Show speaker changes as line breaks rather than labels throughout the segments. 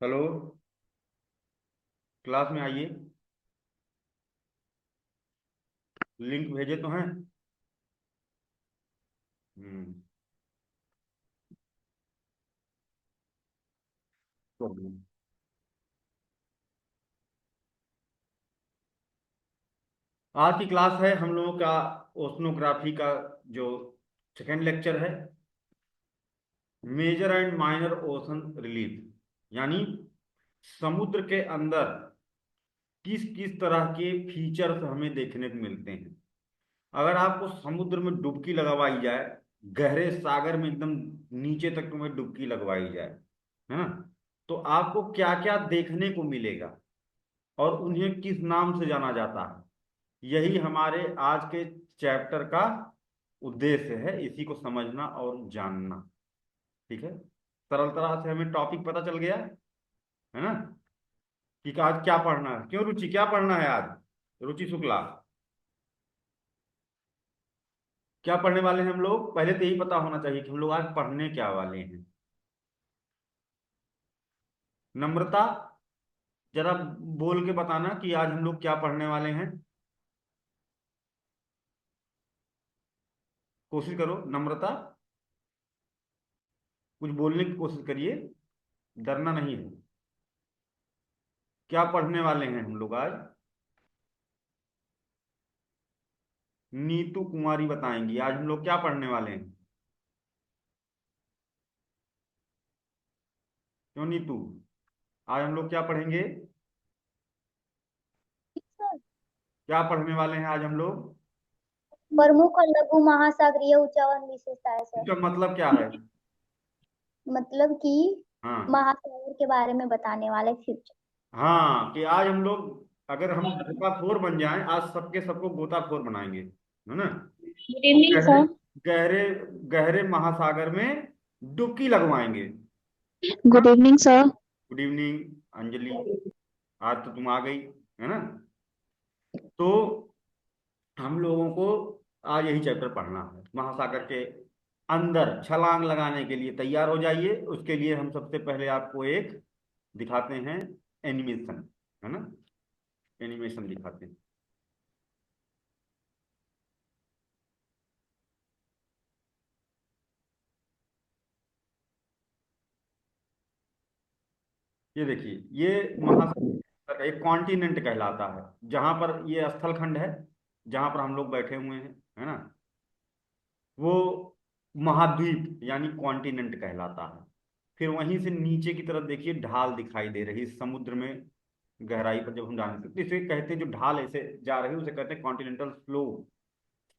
Hello. Class में आइए। Link भेजे तो हैं। हम्म। तो आज की क्लास है हम लोगों का ओशनोग्राफी का जो सेकेंड लेक्चर है, major and minor ocean relief, यानी समुद्र के अंदर किस किस तरह के फीचर्स हमें देखने को मिलते हैं। अगर आपको समुद्र में डुबकी लगवाई जाए, गहरे सागर में एकदम नीचे तक तुम्हें डुबकी लगवाई जाए, है ना, तो आपको क्या क्या देखने को मिलेगा और उन्हें किस नाम से जाना जाता है। यही हमारे आज के चैप्टर का उद्देश्य है, इसी को समझना और जानना। ठीक है, सरल तरह से हमें टॉपिक पता चल गया है ना कि आज क्या पढ़ना है। क्यों रुचि, क्या पढ़ना है आज? रुचि शुक्ला, क्या पढ़ने वाले हैं हम लोग? पहले तो यही पता होना चाहिए कि हम लोग आज पढ़ने क्या वाले हैं। नम्रता, जरा बोल के बताना कि आज हम लोग क्या पढ़ने वाले हैं। कोशिश करो नम्रता, कुछ बोलने की कोशिश करिए, डरना नहीं है। क्या पढ़ने वाले हैं हम लोग आज? नीतू कुमारी बताएंगी आज हम लोग क्या पढ़ने वाले हैं। क्यों नीतू, आज हम लोग क्या पढ़ेंगे?
सर,
क्या पढ़ने वाले हैं आज हम लोग?
प्रमुख और लघु महासागरीय उच्चवन विशेषताएं सर।
इसका मतलब क्या है?
मतलब कि
हाँ।
महासागर के बारे में बताने वाले फ्यूचर।
हाँ, कि आज हम लोग अगर हम गोताखोर बन जाएं, आज सबके सबको गोताखोर बनाएंगे, है ना।
गुड इवनिंग
गहरे
सर।
गहरे गहरे महासागर में डुबकी लगवाएंगे।
Good evening sir.
Good evening Anjali, आज तो तुम आ गई, है ना। तो हम लोगों को आज यही चैप्टर पढ़ना है। महासागर के अंदर छलांग लगाने के लिए तैयार हो जाइए। उसके लिए हम सबसे पहले आपको एक दिखाते हैं एनिमेशन, है ना। एनिमेशन दिखाते हैं। ये देखिए, ये महासागर का एक कॉन्टिनेंट कहलाता है, जहां पर ये स्थलखंड है, जहां पर हम लोग बैठे हुए हैं, है ना। वो महाद्वीप यानी कॉन्टिनेंट कहलाता है। फिर वहीं से नीचे की तरफ देखिए ढाल दिखाई दे रही है समुद्र में। गहराई पर जब हम जाने सकते, इसे कहते हैं, जो ढाल ऐसे जा रही है उसे कहते हैं कॉन्टिनेंटल फ्लो।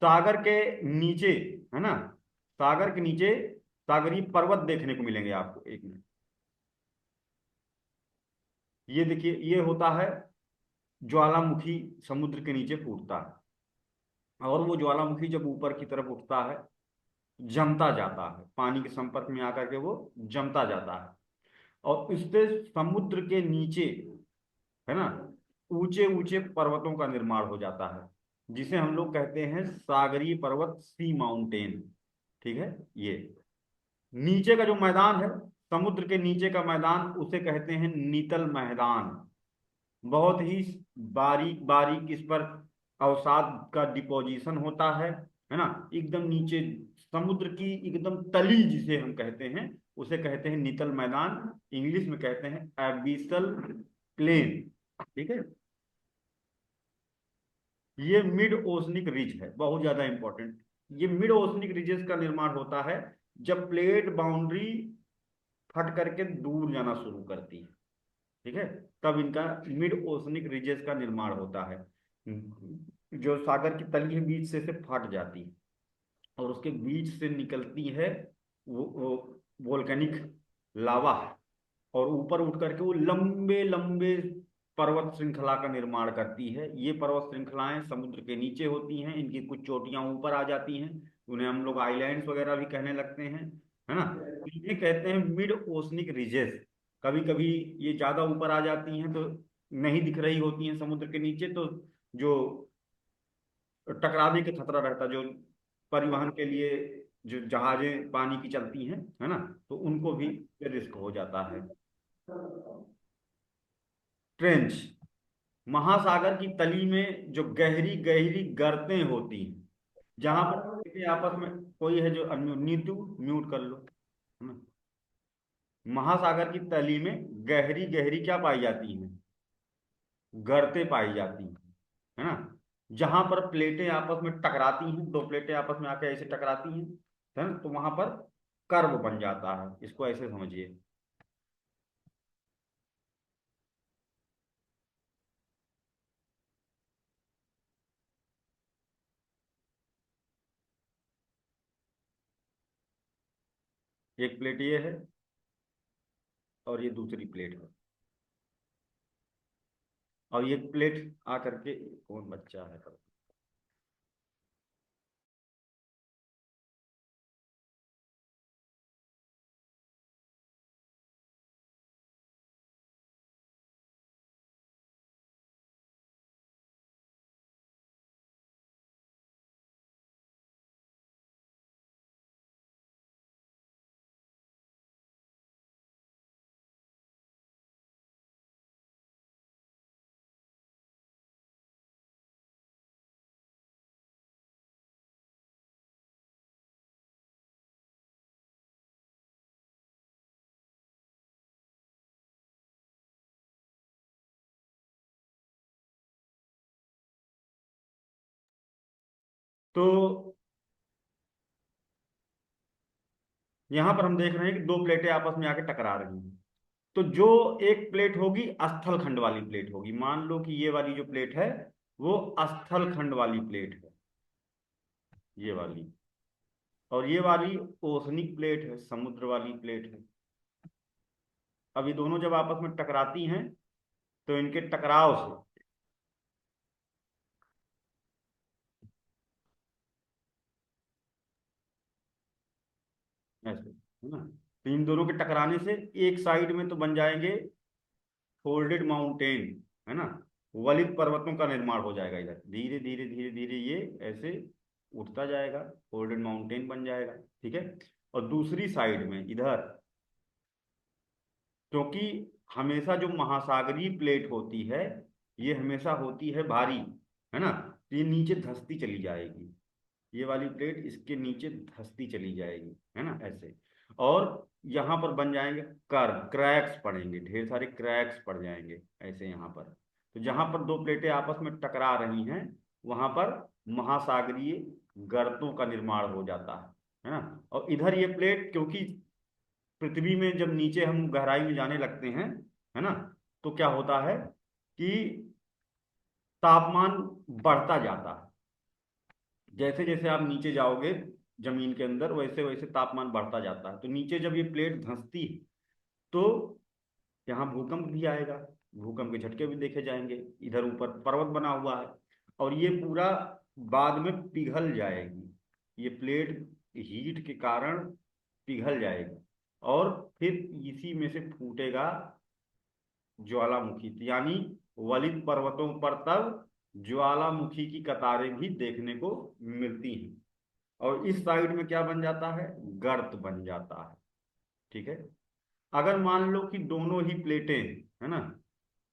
सागर के नीचे, है ना, सागर के नीचे सागरीय पर्वत देखने को मिलेंगे आपको। एक मिनट, ये देखिए, ये होता है ज्वालामुखी, समुद्र के नीचे फूटता है। और वो ज्वालामुखी जब ऊपर की तरफ उठता है, जमता जाता है, पानी के संपर्क में आकर के वो जमता जाता है। और इससे समुद्र के नीचे, है ना, ऊंचे ऊंचे पर्वतों का निर्माण हो जाता है, जिसे हम लोग कहते हैं सागरीय पर्वत, सी माउंटेन। ठीक है। ये नीचे का जो मैदान है, समुद्र के नीचे का मैदान, उसे कहते हैं नीतल मैदान। बहुत ही बारीक बारीक इस पर अवसाद का डिपोजिशन होता है ना। एकदम नीचे समुद्र की एकदम तली जिसे हम कहते हैं, उसे कहते हैं नीतल मैदान। इंग्लिश में कहते हैं एबिसल प्लेन। ठीक है। ये मिड ओशनिक रिज है, बहुत ज्यादा इंपॉर्टेंट। ये मिड ओशनिक रिजेस का निर्माण होता है जब प्लेट बाउंड्री फट करके दूर जाना शुरू करती है। ठीक है, तब इनका मिड ओशनिक रिजेस का निर्माण होता है। जो सागर की तली है बीच से फट जाती है, और उसके बीच से निकलती है वो वोल्केनिक लावा, और ऊपर उठ करके वो लंबे लंबे पर्वत श्रृंखला का निर्माण करती है। ये पर्वत श्रृंखलाएं समुद्र के नीचे होती हैं, इनकी कुछ चोटियां ऊपर आ जाती हैं, उन्हें हम लोग आइलैंड्स वगैरह भी कहने लगते हैं, है ना। इन्हें कहते हैं मिड ओशनिक रिजेस। कभी कभी ये ज्यादा ऊपर आ जाती हैं तो नहीं दिख रही होती हैं समुद्र के नीचे, तो जो टकराने के खतरा रहता, जो परिवहन के लिए जो जहाजें पानी की चलती हैं, है ना, तो उनको भी रिस्क हो जाता है। ट्रेंच, महासागर की तली में जो गहरी गहरी गर्तें होती हैं, जहां पर आपस में, कोई है जो नीतू म्यूट कर लो, है ना। महासागर की तली में गहरी गहरी क्या पाई जाती हैं, गर्तें पाई जाती हैं, है ना। जहां पर प्लेटें आपस में टकराती हैं, दो प्लेटें आपस में आके ऐसे टकराती हैं, है ना, तो वहां पर कर्व बन जाता है, इसको ऐसे समझिए। एक प्लेट ये है और ये दूसरी प्लेट है, और ये प्लेट आकर के, कौन बच्चा है, तो यहां पर हम देख रहे हैं कि दो प्लेटें आपस में आके टकरा रही हैं। तो जो एक प्लेट होगी स्थल खंड वाली प्लेट होगी, मान लो कि ये वाली जो प्लेट है वो स्थल खंड वाली प्लेट है, ये वाली। और ये वाली ओसनिक प्लेट है, समुद्र वाली प्लेट है। अब ये दोनों जब आपस में टकराती हैं, तो इनके टकराव से ऐसे, है ना, तो इन दोनों के टकराने से एक साइड में तो बन जाएंगे फोल्डेड माउंटेन, है ना, वलित पर्वतों का निर्माण हो जाएगा। इधर धीरे धीरे धीरे धीरे ये ऐसे उठता जाएगा, फोल्डेड माउंटेन बन जाएगा, ठीक है। और दूसरी साइड में इधर, क्योंकि हमेशा जो महासागरीय प्लेट होती है ये हमेशा होती है भारी, है ना, तो ये नीचे धंसती चली जाएगी, ये वाली प्लेट इसके नीचे धंसती चली जाएगी, है ना, ऐसे। और यहाँ पर बन जाएंगे कर्व, क्रैक्स पड़ेंगे, ढेर सारे क्रैक्स पड़ जाएंगे ऐसे यहाँ पर। तो जहां पर दो प्लेटें आपस में टकरा रही हैं, वहां पर महासागरीय गर्तों का निर्माण हो जाता है ना। और इधर ये प्लेट, क्योंकि पृथ्वी में जब नीचे हम गहराई में जाने लगते हैं, है ना, तो क्या होता है कि तापमान बढ़ता जाता है। जैसे जैसे आप नीचे जाओगे जमीन के अंदर, वैसे वैसे तापमान बढ़ता जाता है। तो नीचे जब ये प्लेट धंसती है, तो यहाँ भूकंप भी आएगा, भूकंप के झटके भी देखे जाएंगे। इधर ऊपर पर्वत बना हुआ है, और ये पूरा बाद में पिघल जाएगी, ये प्लेट हीट के कारण पिघल जाएगी, और फिर इसी में से फूटेगा ज्वालामुखी। यानी वलित पर्वतों पर तब ज्वालामुखी की कतारें भी देखने को मिलती हैं। और इस साइड में क्या बन जाता है, गर्त बन जाता है, ठीक है। अगर मान लो कि दोनों ही प्लेटें, है ना,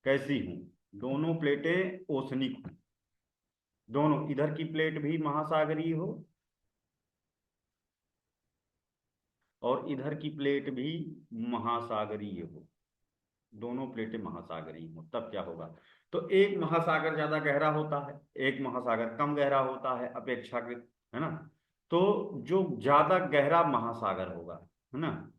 कैसी हूं, दोनों प्लेटें ओसनिक हूं, दोनों, इधर की प्लेट भी महासागरीय हो और इधर की प्लेट भी महासागरीय हो, दोनों प्लेटें महासागरीय हो, तब क्या होगा। तो एक महासागर ज्यादा गहरा होता है, एक महासागर कम गहरा होता है अपेक्षाकृत, है ना। तो जो ज्यादा गहरा महासागर होगा, है ना,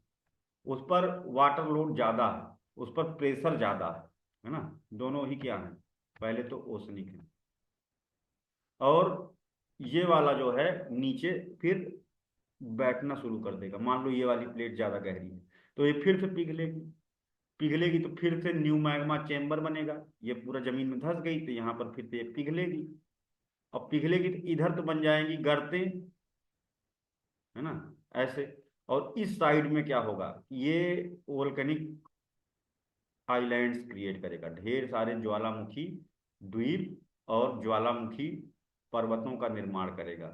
उस पर वाटर लोड ज्यादा है, उस पर प्रेशर ज्यादा है ना। दोनों ही क्या है, पहले तो ओसनिक है। और ये वाला जो है नीचे फिर बैठना शुरू कर देगा। मान लो ये वाली प्लेट ज्यादा गहरी है, तो ये फिर से पिघलेगी, पिघलेगी तो फिर से न्यू मैग्मा चेम्बर बनेगा, ये पूरा जमीन में धंस गई तो यहाँ पर फिर से ये पिघलेगी। अब पिघलेगी तो इधर तो बन जाएंगी गर्तें, है ना, ऐसे। और इस साइड में क्या होगा, ये वोल्केनिक आइलैंड्स क्रिएट करेगा, ढेर सारे ज्वालामुखी द्वीप और ज्वालामुखी पर्वतों का निर्माण करेगा,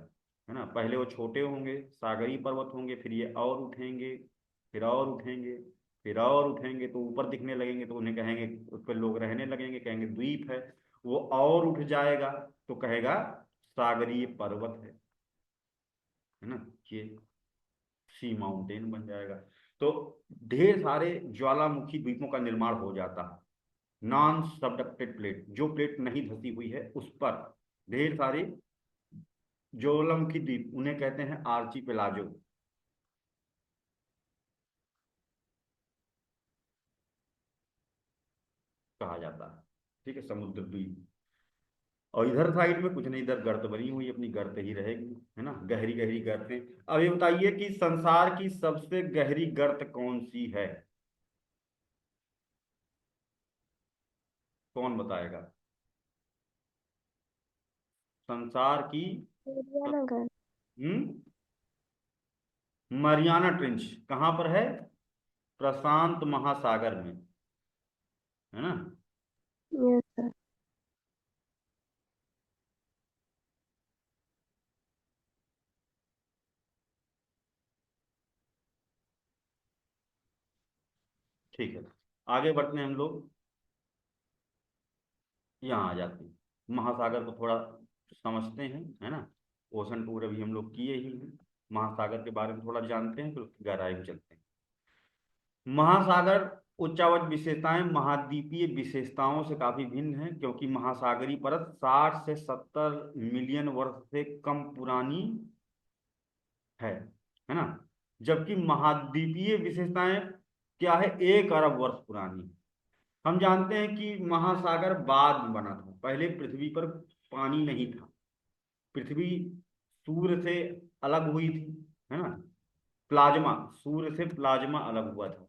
है ना। पहले वो छोटे होंगे, सागरीय पर्वत होंगे, फिर ये और उठेंगे, फिर और उठेंगे, फिर और उठेंगे तो ऊपर दिखने लगेंगे, तो उन्हें कहेंगे, उस पर लोग रहने लगेंगे, कहेंगे द्वीप है। वो और उठ जाएगा तो कहेगा सागरीय पर्वत है ना, ये सी माउंटेन बन जाएगा। तो ढेर सारे ज्वालामुखी द्वीपों का निर्माण हो जाता है। नॉन सबडक्टेड प्लेट, जो प्लेट नहीं धसी हुई है उस पर ढेर सारे ज्वालामुखी द्वीप, उन्हें कहते हैं आर्चीपेलागो कहा जाता है। ठीक है, समुद्र द्वीप। और इधर साइड में कुछ नहीं, इधर गर्त बनी हुई, अपनी गर्त ही रहेगी, है ना, गहरी गहरी गर्तें। अब ये बताइए कि संसार की सबसे गहरी गर्त कौन सी है? कौन बताएगा? संसार की
सूर्यनगर।
हम्म मरियाना ट्रेंच कहाँ पर है? प्रशांत महासागर में, है ना।
Yes sir.
ठीक है, आगे बढ़ते हैं हम लोग। यहाँ आ जाते हैं, महासागर को थोड़ा समझते हैं, है ना। ओशन टूर अभी हम लोग किए ही हैं, महासागर के बारे में थोड़ा जानते हैं, फिर उसकी गहराई में चलते हैं। महासागर उच्चावच विशेषताएं महाद्वीपीय विशेषताओं से काफी भिन्न है, क्योंकि महासागरीय परत 60 से 70 मिलियन वर्ष से कम पुरानी है ना। जबकि महाद्वीपीय विशेषताएं क्या है, 1 अरब वर्ष पुरानी। हम जानते हैं कि महासागर बाद में बना था, पहले पृथ्वी पर पानी नहीं था। पृथ्वी सूर्य से अलग हुई थी, है ना। प्लाज्मा, सूर्य से प्लाज्मा अलग हुआ था।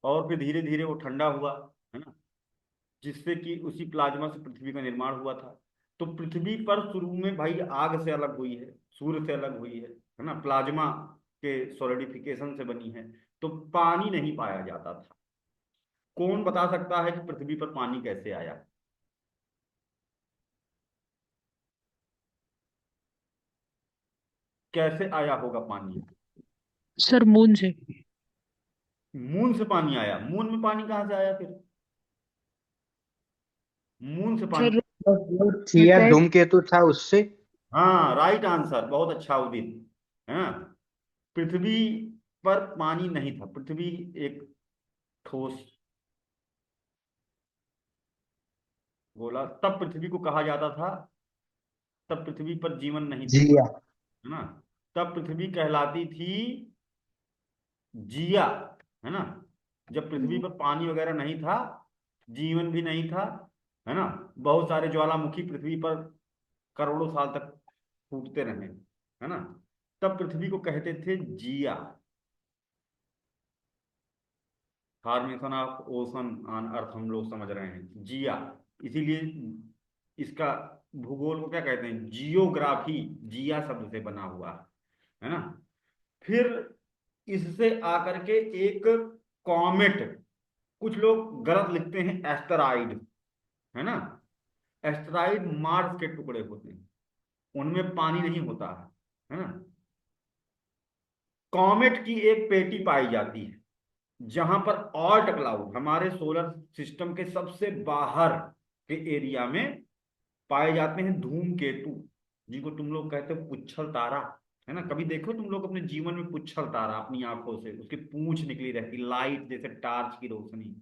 और फिर धीरे धीरे वो ठंडा हुआ, है ना, जिससे कि उसी प्लाज्मा से पृथ्वी का निर्माण हुआ था। तो पृथ्वी पर शुरू में भाई आग से अलग हुई है, सूर्य से अलग हुई है ना, प्लाज्मा के सॉलिडिफिकेशन से बनी है। तो पानी नहीं पाया जाता था। कौन बता सकता है कि पृथ्वी पर पानी कैसे आया? कैसे आया होगा पानी?
सर मून से।
मून से पानी आया? मून में पानी कहाँ से आया फिर? मून से पानी?
सर
जो थिया
कहते हैं
धूमकेतु था उससे।
हाँ, राइट आंसर, बहुत अच्छा उदित, है ना। पृथ्वी पर पानी नहीं था, पृथ्वी एक ठोस गोला, तब पृथ्वी को कहा जाता था, तब पृथ्वी पर जीवन नहीं था,
जिया।
है ना। तब पृथ्वी कहलाती थी जिया, है ना। जब पृथ्वी पर पानी वगैरह नहीं था, जीवन भी नहीं था, है ना, बहुत सारे ज्वालामुखी पृथ्वी पर करोड़ों साल तक फूटते रहे, है ना, तब पृथ्वी को कहते थे Gaia. Formation of ocean on earth हम लोग समझ रहे हैं, जिया। इसीलिए इसका भूगोल को क्या कहते हैं, जियोग्राफी, जिया शब्द से बना हुआ है ना। फिर इससे आकर के एक कॉमेट, कुछ लोग गलत लिखते हैं एस्टेरॉइड, है ना। एस्टेरॉइड मार्स के टुकड़े होते हैं, उनमें पानी नहीं होता है ना। कॉमेट की एक पेटी पाई जाती है जहां पर ऑल्ट क्लाउड हमारे सोलर सिस्टम के सबसे बाहर के एरिया में पाए जाते हैं धूमकेतु, जिनको तुम लोग कहते हो पुच्छल तारा, है ना। कभी देखो तुम लोग अपने जीवन में पुच्छल तारा अपनी आंखों से, उसकी पूंछ निकली रहती, लाइट जैसे टार्च की रोशनी,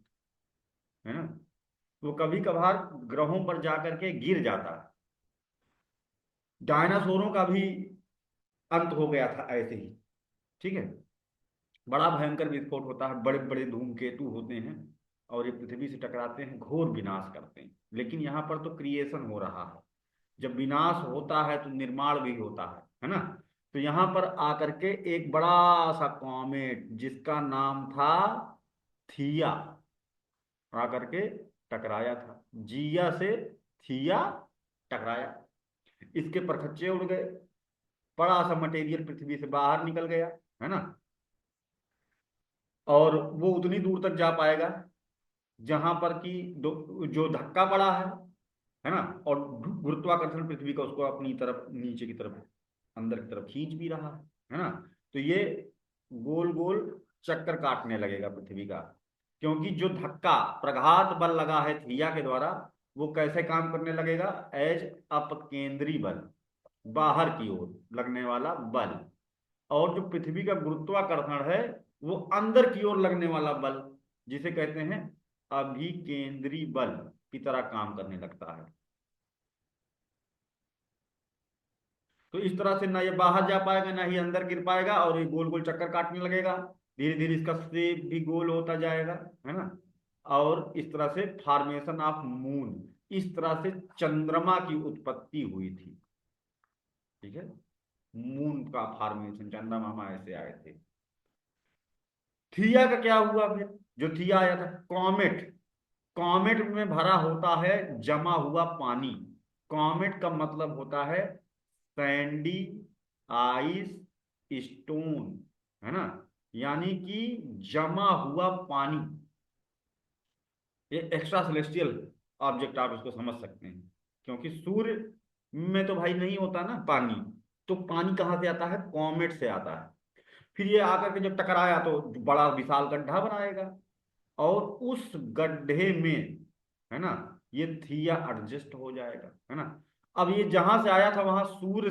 है ना। वो कभी कभार ग्रहों पर जाकर के गिर जाता है। डायनासोरों का भी अंत हो गया था ऐसे ही, ठीक है। बड़ा भयंकर विस्फोट होता है, बड़े बड़े धूमकेतु होते हैं और ये पृथ्वी से टकराते हैं, घोर विनाश करते हैं। लेकिन यहाँ पर तो क्रिएशन हो रहा है, जब विनाश होता है तो निर्माण भी होता है ना। तो यहाँ पर आकर के एक बड़ा सा कॉमेट जिसका नाम था थिया आकर के टकराया था, जिया से थिया टकराया, इसके परखच्चे उड़ गए, बड़ा सा मटेरियल पृथ्वी से बाहर निकल गया, है ना। और वो उतनी दूर तक जा पाएगा जहां पर कि जो धक्का पड़ा है ना, और गुरुत्वाकर्षण पृथ्वी का उसको अपनी तरफ नीचे की तरफ अंदर की तरफ खींच भी रहा है ना, तो ये गोल गोल चक्कर काटने लगेगा पृथ्वी का। क्योंकि जो धक्का प्रघात बल लगा है थिया के द्वारा, वो कैसे काम करने लगेगा, एज अपकेंद्री बल, बाहर की ओर लगने वाला बल। और जो पृथ्वी का गुरुत्वाकर्षण है वो अंदर की ओर लगने वाला बल, जिसे कहते हैं अभिकेंद्री बल की तरह काम करने लगता है। तो इस तरह से ना ये बाहर जा पाएगा ना ही अंदर गिर पाएगा, और ये गोल गोल चक्कर काटने लगेगा। धीरे धीरे इसका शेप भी गोल होता जाएगा, है ना। और इस तरह से फॉर्मेशन ऑफ मून, इस तरह से चंद्रमा की उत्पत्ति हुई थी। ठीक है, मून का फॉर्मेशन, चंद्रमा ऐसे आए थे। थिया का क्या हुआ फिर, जो थिया आया था, कॉमेट। कॉमेट में भरा होता है जमा हुआ पानी। कॉमेट का मतलब होता है सैंडी आइस स्टोन, है ना, यानी कि जमा हुआ पानी। ये एक्स्ट्रा सेलेस्टियल ऑब्जेक्ट आप इसको समझ सकते हैं, क्योंकि सूर्य में तो भाई नहीं होता ना पानी, तो पानी कहाँ से आता है, कॉमेट से आता है। फिर ये आकर के जब टकराया तो बड़ा विशाल गड्ढा बनाएगा, और उस गड्ढे में, है ना, ये थिया एडजस्ट हो जाएगा, है ना। अब ये जहां से आया था वहां सूर्य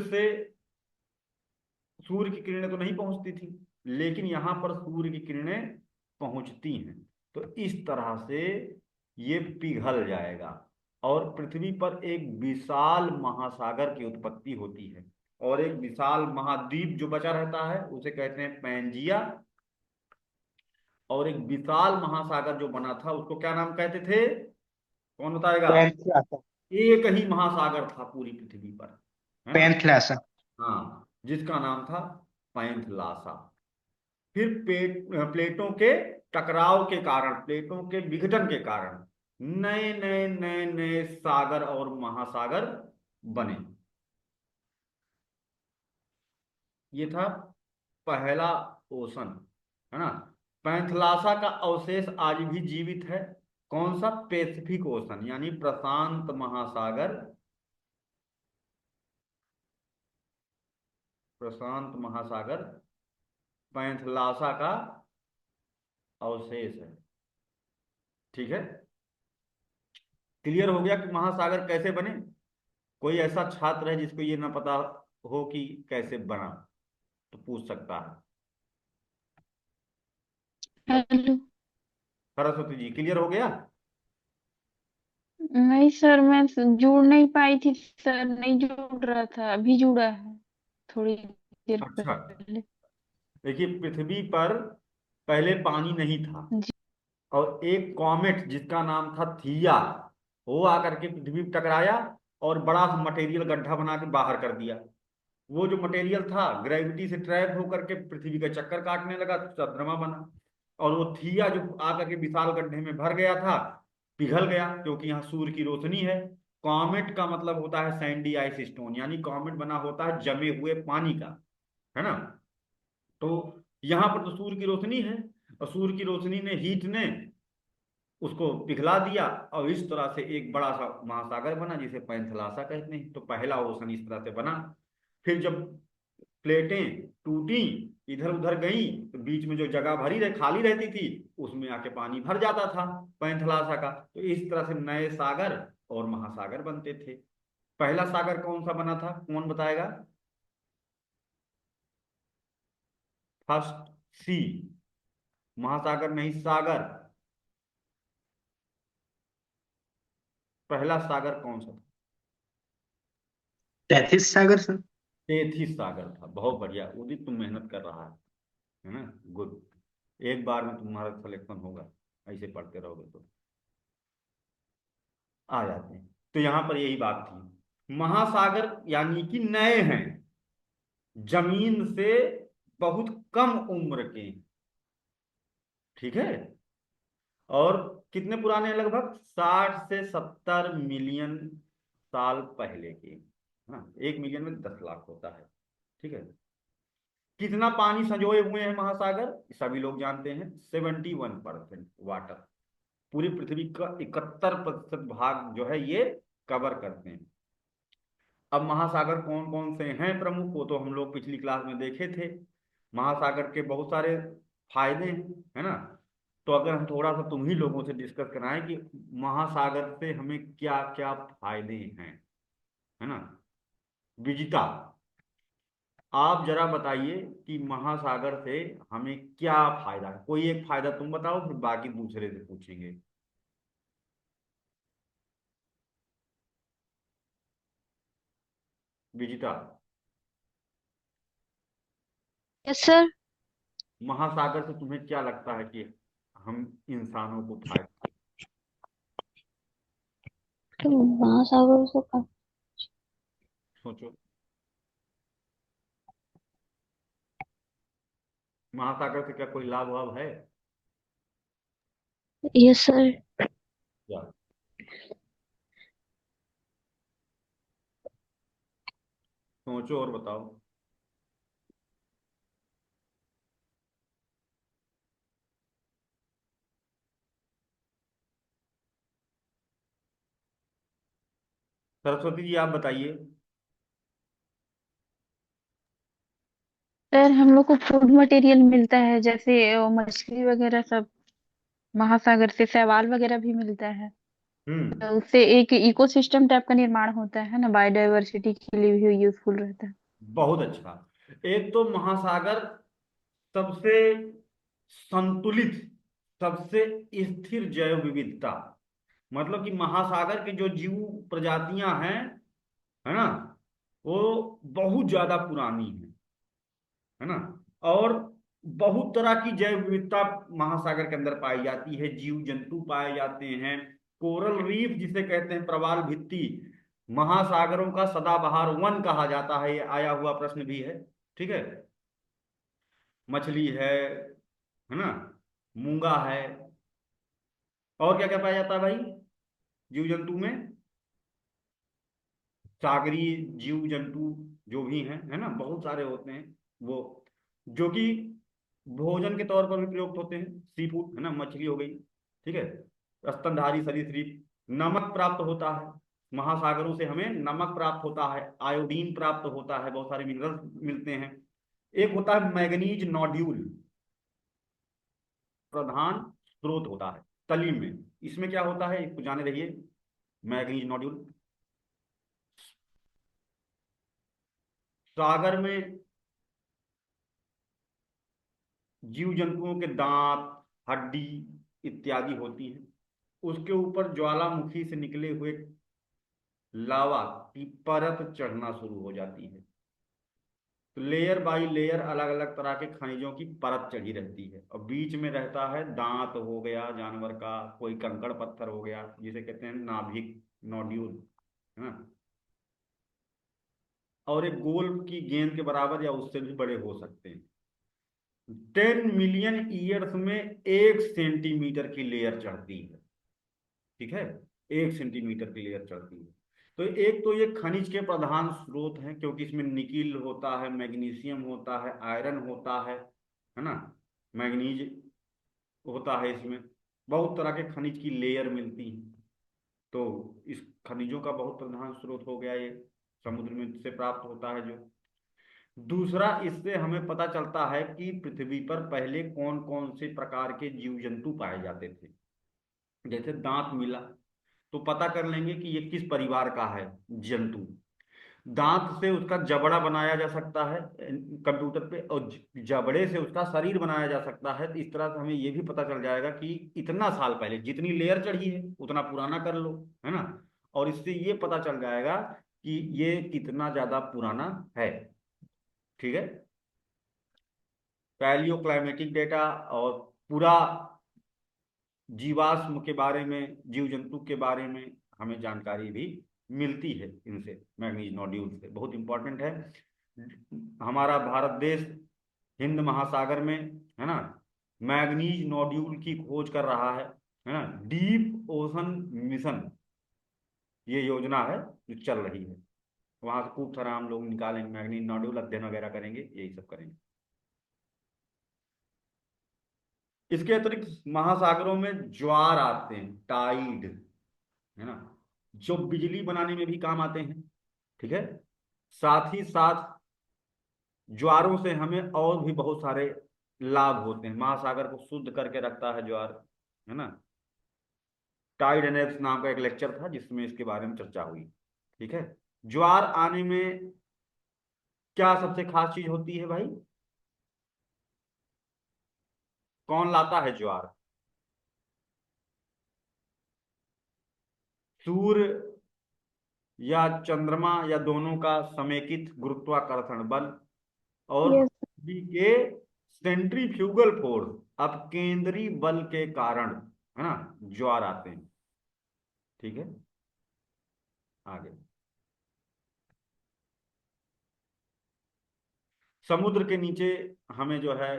की किरणें तो नहीं पहुंचती थी, लेकिन यहां पर सूर्य की किरणें पहुंचती हैं। तो इस तरह से ये पिघल जाएगा, और पृथ्वी पर एक विशाल महासागर की उत्पत्ति होती है। और एक विशाल महाद्वीप जो बचा रहता है उसे कहते हैं पैंजिया। और एक विशाल महासागर जो बना था उसको क्या नाम कहते थे, कौन बताएगा।
पैंथलासा।
एक ही महासागर था पूरी पृथ्वी पर, है ना।
पैंथलासा।
हाँ, जिसका नाम था पैंथलासा। फिर प्लेटों के टकराव के कारण, प्लेटों के विघटन के कारण नए नए नए नए सागर और महासागर बने। ये था पहला ओशन, है ना। पैंथलासा का अवशेष आज भी जीवित है। कौन सा, पैसिफिक ओशन, यानी प्रशांत महासागर। प्रशांत महासागर पैंथलासा का अवशेष है। ठीक है, क्लियर हो गया कि महासागर कैसे बने। कोई ऐसा छात्र है जिसको ये ना पता हो कि कैसे बना, तो पूछ सकता है।
हेलो।
सरस्वती जी, क्लियर हो गया।
नहीं सर, मैं जुड़ नहीं पाई थी सर, नहीं जुड़ रहा था, अभी जुड़ा है थोड़ी देर
अच्छा,
पहले।
देखिए पृथ्वी पर पहले पानी नहीं था,
जी।
और एक कॉमेट जिसका नाम था थिया, वो आकर के पृथ्वी पर टकराया और बड़ा सा मटेरियल गड्ढा बना के बाहर कर दिया। वो जो मटेरियल था ग्रेविटी से ट्रैप होकर के पृथ्वी का चक्कर काटने लगा, तो चंद्रमा बना। और वो थिया जो आकर के विशाल गड्ढे में भर गया था, पिघल गया, क्योंकि यहाँ सूर्य की रोशनी है। कॉमेट का मतलब होता है सैंडी आइस स्टोन, यानी कॉमेट बना होता है जमे हुए पानी का, है ना। तो यहाँ पर तो सूर्य की रोशनी है, और सूर्य की रोशनी ने, हीट ने उसको पिघला दिया, और इस तरह से एक बड़ा सा महासागर बना जिसे पैंथलासा कहते हैं। तो पहला ओशन इस तरह से बना। फिर जब प्लेटें टूटी, इधर उधर गई, तो बीच में जो जगह भरी रह खाली रहती थी उसमें आके पानी भर जाता था पैंथलासा का। तो इस तरह से नए सागर और महासागर बनते थे। पहला सागर कौन सा बना था, कौन बताएगा। फर्स्ट सी, महासागर नहीं सागर। पहला सागर कौन सा था।
तैतीस सागर सर।
तेथिस सागर था। बहुत बढ़िया उदित, तुम मेहनत कर रहा है ना, गुड। एक बार में तुम्हारा सिलेक्शन होगा, ऐसे पढ़ते रहोगे तो आ जाते हैं। तो यहां पर यही बात थी, महासागर यानी कि नए हैं, जमीन से बहुत कम उम्र के। ठीक है, और कितने पुराने हैं, लगभग 60 से 70 मिलियन साल पहले के। हाँ, 1 मिलियन में 10 लाख होता है। ठीक है, कितना पानी संजोए हुए हैं महासागर, सभी लोग जानते हैं, 71% वाटर। पूरी पृथ्वी का 71% भाग जो है ये कवर करते हैं। अब महासागर कौन कौन से हैं प्रमुख, वो तो हम लोग पिछली क्लास में देखे थे। महासागर के बहुत सारे फायदे हैं, है ना। तो अगर हम थोड़ा सा तुम ही लोगों से डिस्कस कराएं कि महासागर से हमें क्या क्या फायदे हैं, है ना। विजिता, आप जरा बताइए कि महासागर से हमें क्या फायदा है। कोई एक फायदा तुम बताओ, फिर बाकी दूसरे से पूछेंगे। Vijita,
yes sir.
महासागर से तुम्हें क्या लगता है कि हम इंसानों को फायदा।
तो महासागर से
सोचो, महासागर से क्या कोई लाभ वाभ है
यस सर।
क्या? सोचो और बताओ। सरस्वती जी आप बताइए।
सर हम लोग को फूड मटेरियल मिलता है, जैसे मछली वगैरह सब। महासागर से शैवाल वगैरह भी मिलता है।
हम्म,
तो उससे एक इकोसिस्टम टाइप का निर्माण होता है ना, बायोडायवर्सिटी के लिए भी यूजफुल रहता है।
बहुत अच्छा। एक तो महासागर सबसे संतुलित, सबसे स्थिर जैव विविधता, मतलब कि महासागर के जो जीव प्रजातियां हैं, है ना, वो बहुत ज्यादा पुरानी है ना। और बहुत तरह की जैव विविधता महासागर के अंदर पाई जाती है, जीव जंतु पाए जाते हैं। कोरल रीफ जिसे कहते हैं, प्रवाल भित्ति, महासागरों का सदाबहार वन कहा जाता है, ये आया हुआ प्रश्न भी है। ठीक है, मछली है ना, मूंगा है। और क्या क्या पाया जाता है भाई जीव जंतु में? सागरीय जीव जंतु जो भी हैं, है ना, बहुत सारे होते हैं वो, जो कि भोजन के तौर पर भी प्रयुक्त होते हैं। सी फूड, है ना, मछली हो गई, ठीक है, स्तनधारी सरीसृप। नमक प्राप्त होता है महासागरों से, हमें नमक प्राप्त होता है, आयोडीन प्राप्त होता है, बहुत सारे मिनरल्स मिलते हैं। एक होता है मैग्नीज नोड्यूल, प्रधान स्रोत होता है तली में। इसमें क्या होता है इसको जाने रहिए। मैग्नीज नोड्यूल सागर में जीव जंतुओं के दांत, हड्डी इत्यादि होती हैं। उसके ऊपर ज्वालामुखी से निकले हुए लावा की परत चढ़ना शुरू हो जाती है। तो लेयर बाई लेयर अलग अलग तरह के खनिजों की परत चढ़ी रहती है, और बीच में रहता है दांत हो गया जानवर का, कोई कंकड़ पत्थर हो गया जिसे कहते हैं नाभिक नोड्यूल, है ना। और एक गोल की गेंद के बराबर या उससे भी बड़े हो सकते हैं। 10 मिलियन ईयर्स में 1 सेंटीमीटर की लेयर चढ़ती है, ठीक है, 1 सेंटीमीटर की लेयर चढ़ती है। तो एक तो ये खनिज के प्रधान स्रोत हैं, क्योंकि इसमें निकिल होता है, मैग्नीशियम होता है, आयरन होता है ना, मैग्नीज होता है इसमें, बहुत तरह के खनिज की लेयर मिलती है। तो इस खनिजों का बहुत प्रधान स्रोत हो गया ये, समुद्र में से प्राप्त होता है जो। दूसरा, इससे हमें पता चलता है कि पृथ्वी पर पहले कौन कौन से प्रकार के जीव जंतु पाए जाते थे। जैसे दांत मिला, तो पता कर लेंगे कि ये किस परिवार का है जंतु। दांत से उसका जबड़ा बनाया जा सकता है कंप्यूटर पे, और जबड़े से उसका शरीर बनाया जा सकता है। तो इस तरह से हमें ये भी पता चल जाएगा कि इतना साल पहले जितनी लेयर चढ़ी है उतना पुराना कर लो, है ना। और इससे ये पता चल जाएगा कि ये कितना ज्यादा पुराना है, ठीक है। पैलियो क्लाइमेटिक डेटा और पूरा जीवाश्म के बारे में, जीव जंतु के बारे में हमें जानकारी भी मिलती है इनसे, मैग्नीज नोड्यूल से। बहुत इंपॉर्टेंट है। हमारा भारत देश हिंद महासागर में, है ना, मैग्नीज नोड्यूल की खोज कर रहा है ना। डीप ओशन मिशन ये योजना है जो चल रही है। वहां से खूब सारा हम लोग निकालेंगे मैग्नीज नोड्यूल, अध्ययन वगैरह करेंगे, यही सब करेंगे। इसके अतिरिक्त महासागरों में ज्वार आते हैं, टाइड, है ना, जो बिजली बनाने में भी काम आते हैं। ठीक है, साथ ही साथ ज्वारों से हमें और भी बहुत सारे लाभ होते हैं। महासागर को शुद्ध करके रखता है ज्वार, है ना। टाइड एंड एब्स नाम का एक लेक्चर था जिसमें इसके बारे में चर्चा हुई। ठीक है, ज्वार आने में क्या सबसे खास चीज होती है भाई? कौन लाता है ज्वार? सूर्य या चंद्रमा या दोनों का समेकित गुरुत्वाकर्षण बल और
यस।
पृथ्वी के सेंट्रीफ्यूगल फोर्स, अपकेंद्री बल के कारण, है ना, ज्वार आते हैं। ठीक है, आगे। समुद्र के नीचे हमें जो है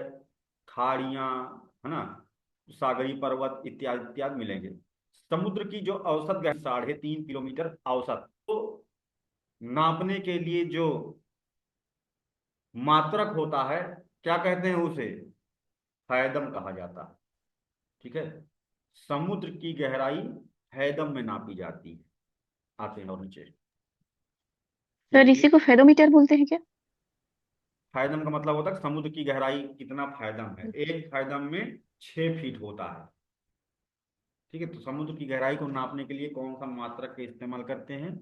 खाड़ियां, है ना, सागरीय पर्वत इत्यादि इत्यादि मिलेंगे। समुद्र की जो औसत गहराई 3.5 किलोमीटर औसत, तो नापने के लिए जो मात्रक होता है, क्या कहते हैं उसे? फैदम कहा जाता है। ठीक है, समुद्र की गहराई फैदम में नापी जाती है। आते हैं और नीचे, ये
सर
देखिए।
इसी को फेरोमीटर बोलते हैं क्या?
फैदम का मतलब होता है कि समुद्र की गहराई कितना फैदम है। एक फैदम में 6 फीट होता है। ठीक है, तो समुद्र की गहराई को नापने के लिए कौन सा मात्रक का इस्तेमाल करते हैं?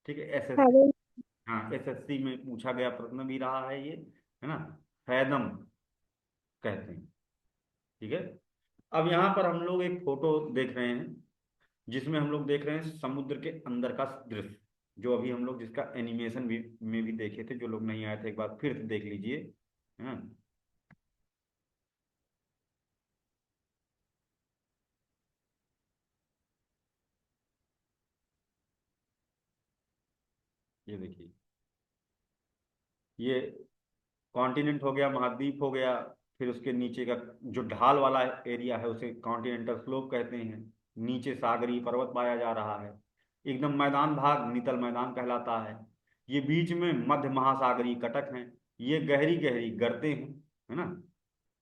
ठीक है, एसएस,
फैदम।
हाँ, एसएससी में पूछा गया प्रश्न भी रहा है ये, है ना, फैदम कहते हैं। ठीक है, अब यहाँ पर हम लोग एक फोटो देख रहे हैं जिसमें हम लोग देख रहे हैं समुद्र के अंदर का दृश्य, जो अभी हम लोग जिसका एनिमेशन भी में भी देखे थे। जो लोग नहीं आए थे एक बार फिर से देख लीजिए, है ना। ये देखिए, ये कॉन्टिनेंट हो गया, महाद्वीप हो गया। फिर उसके नीचे का जो ढाल वाला एरिया है उसे कॉन्टिनेंटल स्लोप कहते हैं। नीचे सागरीय पर्वत पाया जा रहा है। एकदम मैदान भाग नितल मैदान कहलाता है। ये बीच में मध्य महासागरीय कटक हैं। ये गहरी गहरी गर्तें हैं, है ना।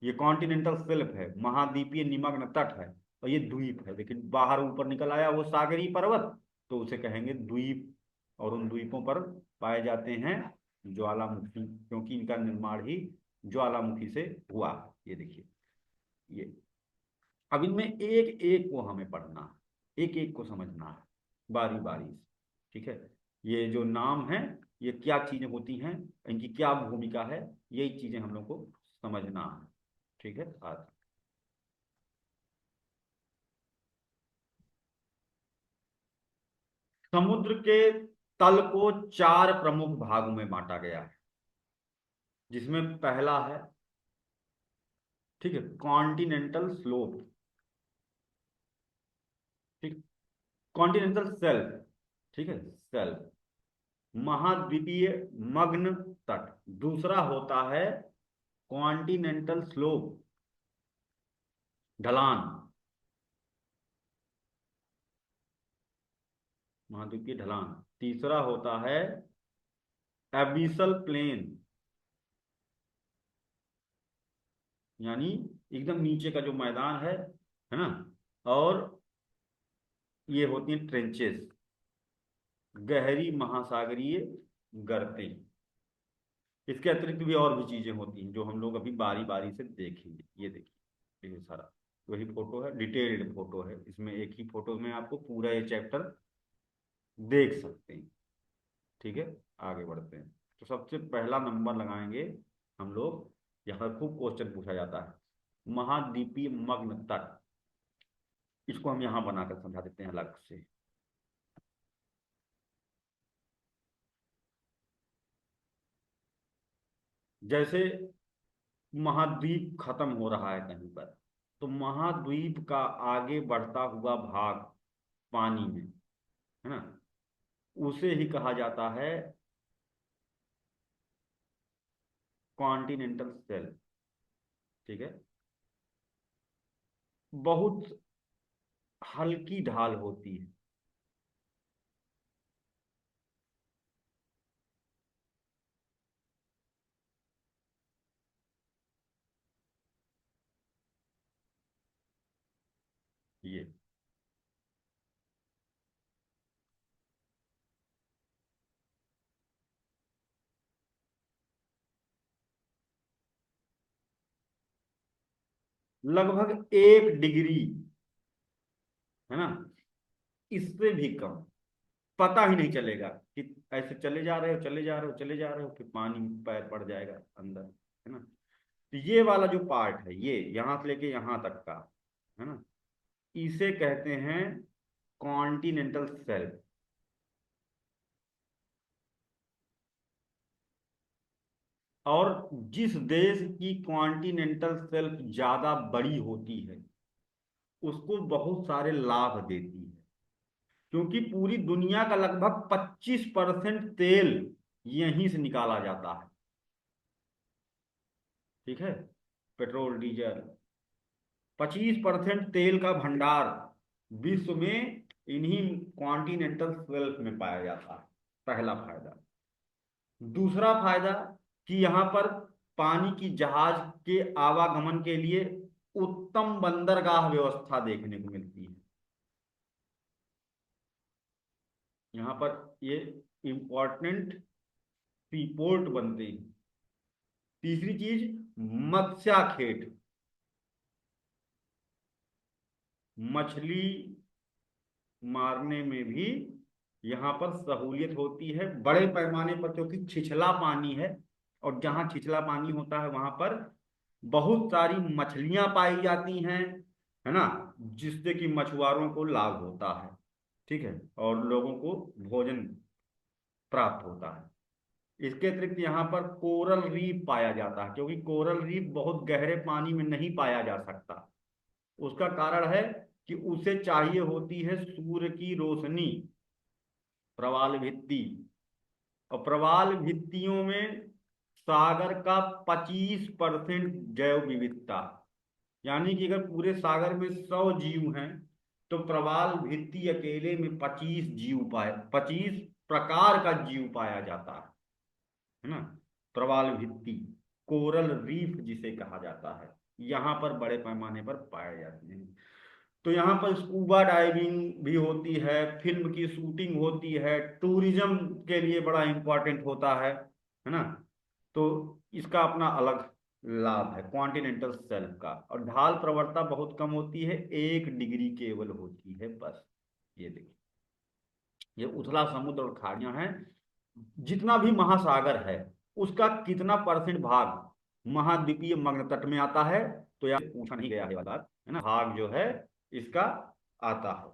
ये कॉन्टिनेंटल शेल्फ है, महाद्वीपीय निमग्न तट है। और ये द्वीप है, लेकिन बाहर ऊपर निकल आया वो सागरीय पर्वत, तो उसे कहेंगे द्वीप। और उन द्वीपों पर पाए जाते हैं ज्वालामुखी, क्योंकि इनका निर्माण ही ज्वालामुखी से हुआ। ये देखिए, ये अब इनमें एक एक को हमें पढ़ना है, एक एक को समझना है बारी बारी से। ठीक है, ये जो नाम है, ये क्या चीजें होती हैं, इनकी क्या भूमिका है, यही चीजें हम लोग को समझना है। ठीक है, आज समुद्र के तल को 4 प्रमुख भागों में बांटा गया है, जिसमें पहला है, ठीक है, कॉन्टिनेंटल स्लोप। ठीक, कॉन्टिनेंटल सेल्फ, ठीक है, सेल्फ, महाद्वीपीय मग्न तट। दूसरा होता है कॉन्टिनेंटल स्लोप, ढलान, महाद्वीपीय ढलान। तीसरा होता है एबिसल प्लेन, यानी एकदम नीचे का जो मैदान है ना। और ये होती हैं ट्रेंचेस, गहरी महासागरीय गर्तें। इसके अतिरिक्त भी और भी चीजें होती हैं जो हम लोग अभी बारी बारी से देखेंगे। ये देखिए, ये सारा वही फोटो है, डिटेल्ड फोटो है। इसमें एक ही फोटो में आपको पूरा ये चैप्टर देख सकते हैं। ठीक है, आगे बढ़ते हैं। तो सबसे पहला नंबर लगाएंगे हम लोग, यहाँ खूब क्वेश्चन पूछा जाता है, महाद्वीपीय मग्न तट। इसको हम यहाँ बनाकर समझा देते हैं अलग से। जैसे महाद्वीप खत्म हो रहा है कहीं पर, तो महाद्वीप का आगे बढ़ता हुआ भाग पानी में, है ना, उसे ही कहा जाता है कॉन्टिनेंटल शेल्फ। ठीक है, बहुत हल्की ढाल होती है। ये लगभग 1 डिग्री, है ना, इससे भी कम, पता ही नहीं चलेगा कि ऐसे चले जा रहे हो, चले जा रहे हो, चले जा रहे हो, फिर पानी में पैर पड़ जाएगा अंदर, है ना। तो ये वाला जो पार्ट है, ये यहां से लेके यहां तक का, है ना, इसे कहते हैं कॉन्टिनेंटल शेल्फ। और जिस देश की कॉन्टिनेंटल शेल्फ ज्यादा बड़ी होती है उसको बहुत सारे लाभ देती है, क्योंकि पूरी दुनिया का लगभग 25% तेल यहीं से निकाला जाता है। ठीक है, पेट्रोल डीजल, 25% तेल का भंडार विश्व में इन्हीं कॉन्टिनेंटल शेल्फ में पाया जाता है। पहला फायदा। दूसरा फायदा कि यहाँ पर पानी की जहाज के आवागमन के लिए उत्तम बंदरगाह व्यवस्था देखने को मिलती है। यहाँ पर ये इंपॉर्टेंट सीपोर्ट बनते हैं। तीसरी चीज, मत्स्याखेट, मछली मारने में भी यहाँ पर सहूलियत होती है बड़े पैमाने पर, क्योंकि छिछला पानी है, और जहाँ छिछला पानी होता है वहां पर बहुत सारी मछलियां पाई जाती हैं, है ना, जिससे कि मछुआरों को लाभ होता है। ठीक है, और लोगों को भोजन प्राप्त होता है। इसके अतिरिक्त यहाँ पर कोरल रीफ पाया जाता है, क्योंकि कोरल रीफ बहुत गहरे पानी में नहीं पाया जा सकता। उसका कारण है कि उसे चाहिए होती है सूर्य की रोशनी, प्रवाल भित्ति, और प्रवाल भित्तियों में सागर का 25% जैव विविधता, यानी कि अगर पूरे सागर में 100 जीव हैं तो प्रवाल भित्ति अकेले में 25 प्रकार का जीव पाया जाता है ना। प्रवाल भित्ति, कोरल रीफ जिसे कहा जाता है, यहाँ पर बड़े पैमाने पर पाए जाते हैं। तो यहाँ पर स्कूबा डाइविंग भी होती है, फिल्म की शूटिंग होती है, टूरिज्म के लिए बड़ा इंपॉर्टेंट होता है ना। तो इसका अपना अलग लाभ है कॉन्टिनेंटल शेल्फ का। और ढाल प्रवणता बहुत कम होती है, 1 डिग्री केवल होती है बस। ये देखिए, ये उथला समुद्र और खाड़ियां हैं। जितना भी महासागर है उसका कितना परसेंट भाग महाद्वीपीय मग्न तट में आता है, तो यहाँ पूछा नहीं गया है बात, है ना, भाग जो है इसका आता है।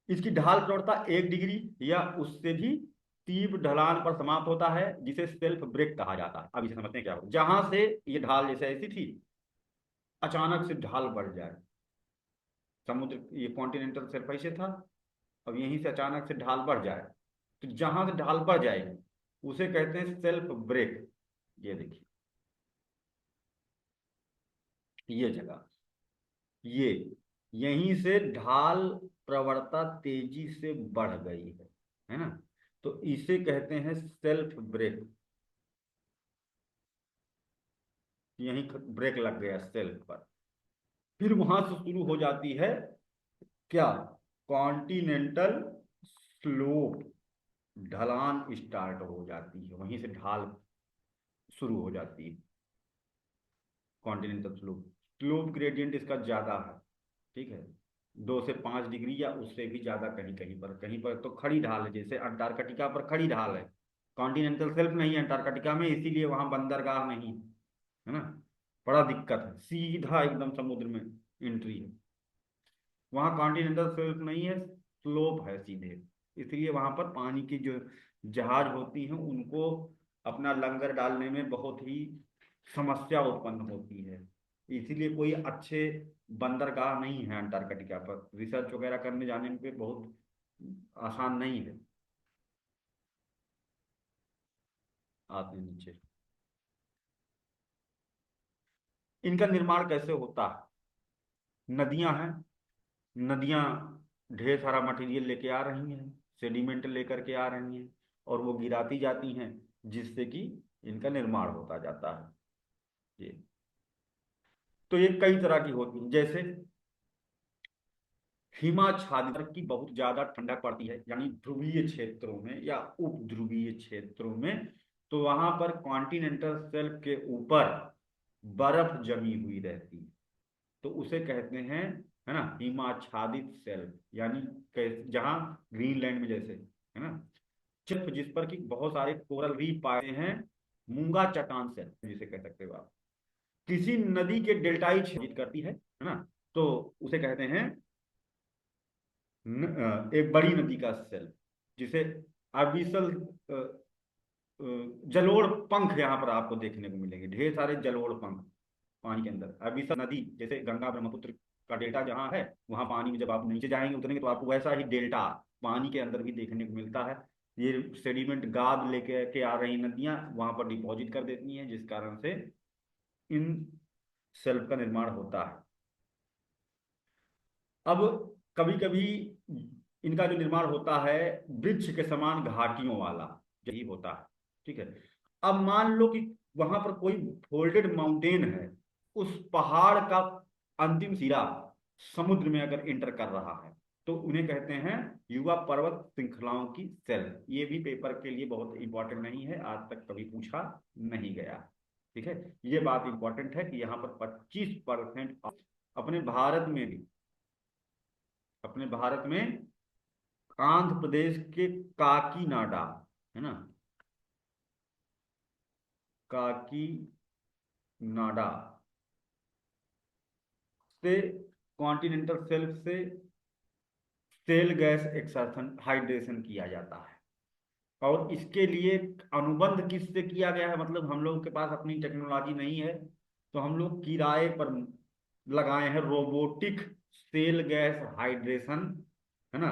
इसकी ढाल प्रवणता 1 डिग्री या उससे भी तीव्र ढलान पर समाप्त होता है, जिसे सेल्फ ब्रेक कहा जाता है। अब इसे समझते हैं क्या हो। जहां से ये ढाल जैसे ऐसी थी, अचानक से ढाल बढ़ जाए, समुद्र, ये कॉन्टिनेंटल शेल्फ ऐसे था, अब यहीं से अचानक से ढाल बढ़ जाए, तो जहां से ढाल बढ़ जाएगी उसे कहते हैं सेल्फ ब्रेक। ये देखिए, ये जगह, ये यहीं से ढाल प्रवणता तेजी से बढ़ गई है ना, तो इसे कहते हैं सेल्फ ब्रेक। यहीं ब्रेक लग गया सेल्फ पर। फिर वहां से शुरू हो जाती है क्या, कॉन्टिनेंटल स्लोप, ढलान स्टार्ट हो जाती है, वहीं से ढाल शुरू हो जाती है। कॉन्टिनेंटल स्लोप, स्लोप ग्रेडियंट इसका ज्यादा है। ठीक है, 2 से 5 डिग्री या उससे भी ज्यादा, कहीं पर तो खड़ी ढाल है, जैसे अंटार्कटिका पर खड़ी ढाल है। कॉन्टिनेंटल शेल्फ नहीं है अंटार्कटिका में, इसीलिए वहां बंदरगाह नहीं है ना, बड़ा दिक्कत है, सीधा एकदम समुद्र में एंट्री है। वहां कॉन्टिनेंटल शेल्फ नहीं है, स्लोप है सीधे, इसलिए वहां पर पानी की जो जहाज होती हैं उनको अपना लंगर डालने में बहुत ही समस्या उत्पन्न होती है। इसीलिए कोई अच्छे बंदरगाह नहीं है अंटार्कटिका पर, रिसर्च वगैरह करने जाने में बहुत आसान नहीं है। आते हैं नीचे, इनका निर्माण कैसे होता है। नदियां हैं, नदियां ढेर सारा मटेरियल लेके आ रही हैं, सेडिमेंट लेकर के आ रही हैं, और वो गिराती जाती हैं, जिससे कि इनका निर्माण होता जाता है। ये तो ये कई तरह की होती है, जैसे हिमाच्छादित की बहुत ज्यादा ठंडक पड़ती है, यानी ध्रुवीय क्षेत्रों में या उप ध्रुवीय क्षेत्रों में, तो वहां पर कॉन्टिनेंटल शेल्फ के ऊपर बर्फ जमी हुई रहती है, तो उसे कहते हैं, है ना, हिमाच्छादित शेल्फ, यानी जहां ग्रीनलैंड में जैसे, है ना, शेल्फ जिस पर कि बहुत सारे कोरल रीफ पाए हैं, मूंगा चट्टान शेल्फ जिसे कह सकते हो आप। किसी नदी के डेल्टाई क्षेत्र करती है ना, तो उसे कहते हैं एक बड़ी नदी का सेल, जिसे अबिसल जलोढ़ पंख यहाँ पर आपको देखने को मिलेंगे, ढेर सारे जलोढ़ पंख पानी के अंदर। अबिसल नदी जैसे गंगा ब्रह्मपुत्र का डेल्टा जहाँ है, वहां पानी में जब आप नीचे जाएंगे उतरेंगे तो आपको वैसा ही डेल्टा पानी के अंदर भी देखने को मिलता है। ये सेडिमेंट गाद लेके के आ रही नदियां वहां पर डिपॉजिट कर देती हैं, जिस कारण से इन सेल्फ का निर्माण होता है। अब कभी कभी इनका जो निर्माण होता है वृक्ष के समान घाटियों वाला यही होता है, ठीक है। अब मान लो कि वहां पर कोई फोल्डेड माउंटेन है, उस पहाड़ का अंतिम सिरा समुद्र में अगर एंटर कर रहा है, तो उन्हें कहते हैं युवा पर्वत श्रृंखलाओं की सेल। ये भी पेपर के लिए बहुत इंपॉर्टेंट नहीं है, आज तक कभी पूछा नहीं गया, ठीक है। ये बात इंपॉर्टेंट है कि यहाँ पर 25% अपने भारत में भी, अपने भारत में आंध्र प्रदेश के काकीनाडा, है ना, काकीनाडा से कॉन्टिनेंटल शेल्फ से सेल गैस एक्सर्शन हाइड्रेशन किया जाता है। और इसके लिए अनुबंध किससे किया गया है, मतलब हम लोग के पास अपनी टेक्नोलॉजी नहीं है, तो हम लोग किराए पर लगाए हैं रोबोटिक सेल गैस हाइड्रेशन, है ना,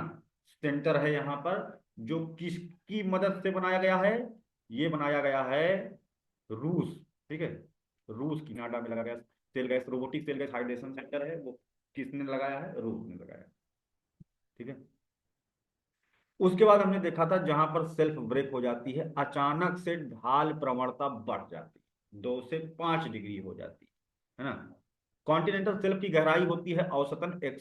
सेंटर है यहाँ पर, जो किसकी मदद से बनाया गया है, ये बनाया गया है रूस, ठीक है, रूस की नाडा में लगाया गया cell gas, robotic cell gas hydration centre है, वो किसने लगाया है, रूस ने लगाया, ठीक है। उसके बाद हमने देखा था जहां पर सेल्फ ब्रेक हो जाती है, अचानक से ढाल प्रवणता बढ़ जाती है, 2 से 5 डिग्री हो जाती है ना। कॉन्टिनेंटल सेल्फ की गहराई होती है औसतन x,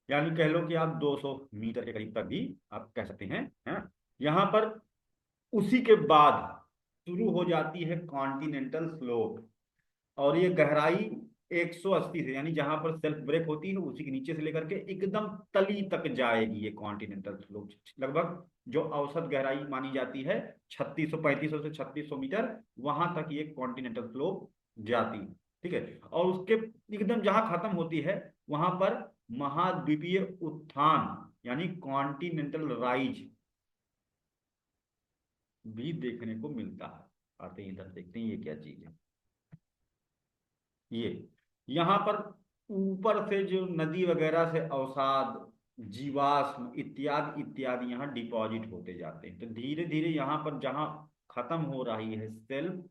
यानी कह लो कि आप 200 मीटर के करीब तक भी आप कह सकते हैं, है ना। यहाँ पर उसी के बाद शुरू हो जाती है कॉन्टिनेंटल स्लोप, और ये गहराई 180 से, यानी जहां पर सेल्फ ब्रेक होती है उसी के नीचे से लेकर के एकदम तली तक जाएगी ये कॉन्टिनेंटल स्लोप, लगभग जो औसत गहराई मानी जाती है 3500 से 3600 मीटर, वहां तक ये कॉन्टिनेंटल स्लोप जाती है, ठीक है। और उसके एकदम जहां खत्म होती है वहां पर महाद्वीपीय उत्थान यानी कॉन्टिनेंटल राइज भी देखने को मिलता है। आते हैं इधर, देखते हैं ये क्या चीज है। ये यहाँ पर ऊपर से जो नदी वगैरह से अवसाद, जीवाश्म इत्यादि इत्यादि यहाँ डिपॉजिट होते जाते हैं, तो धीरे धीरे यहाँ पर जहाँ खत्म हो रही है सेल्फ,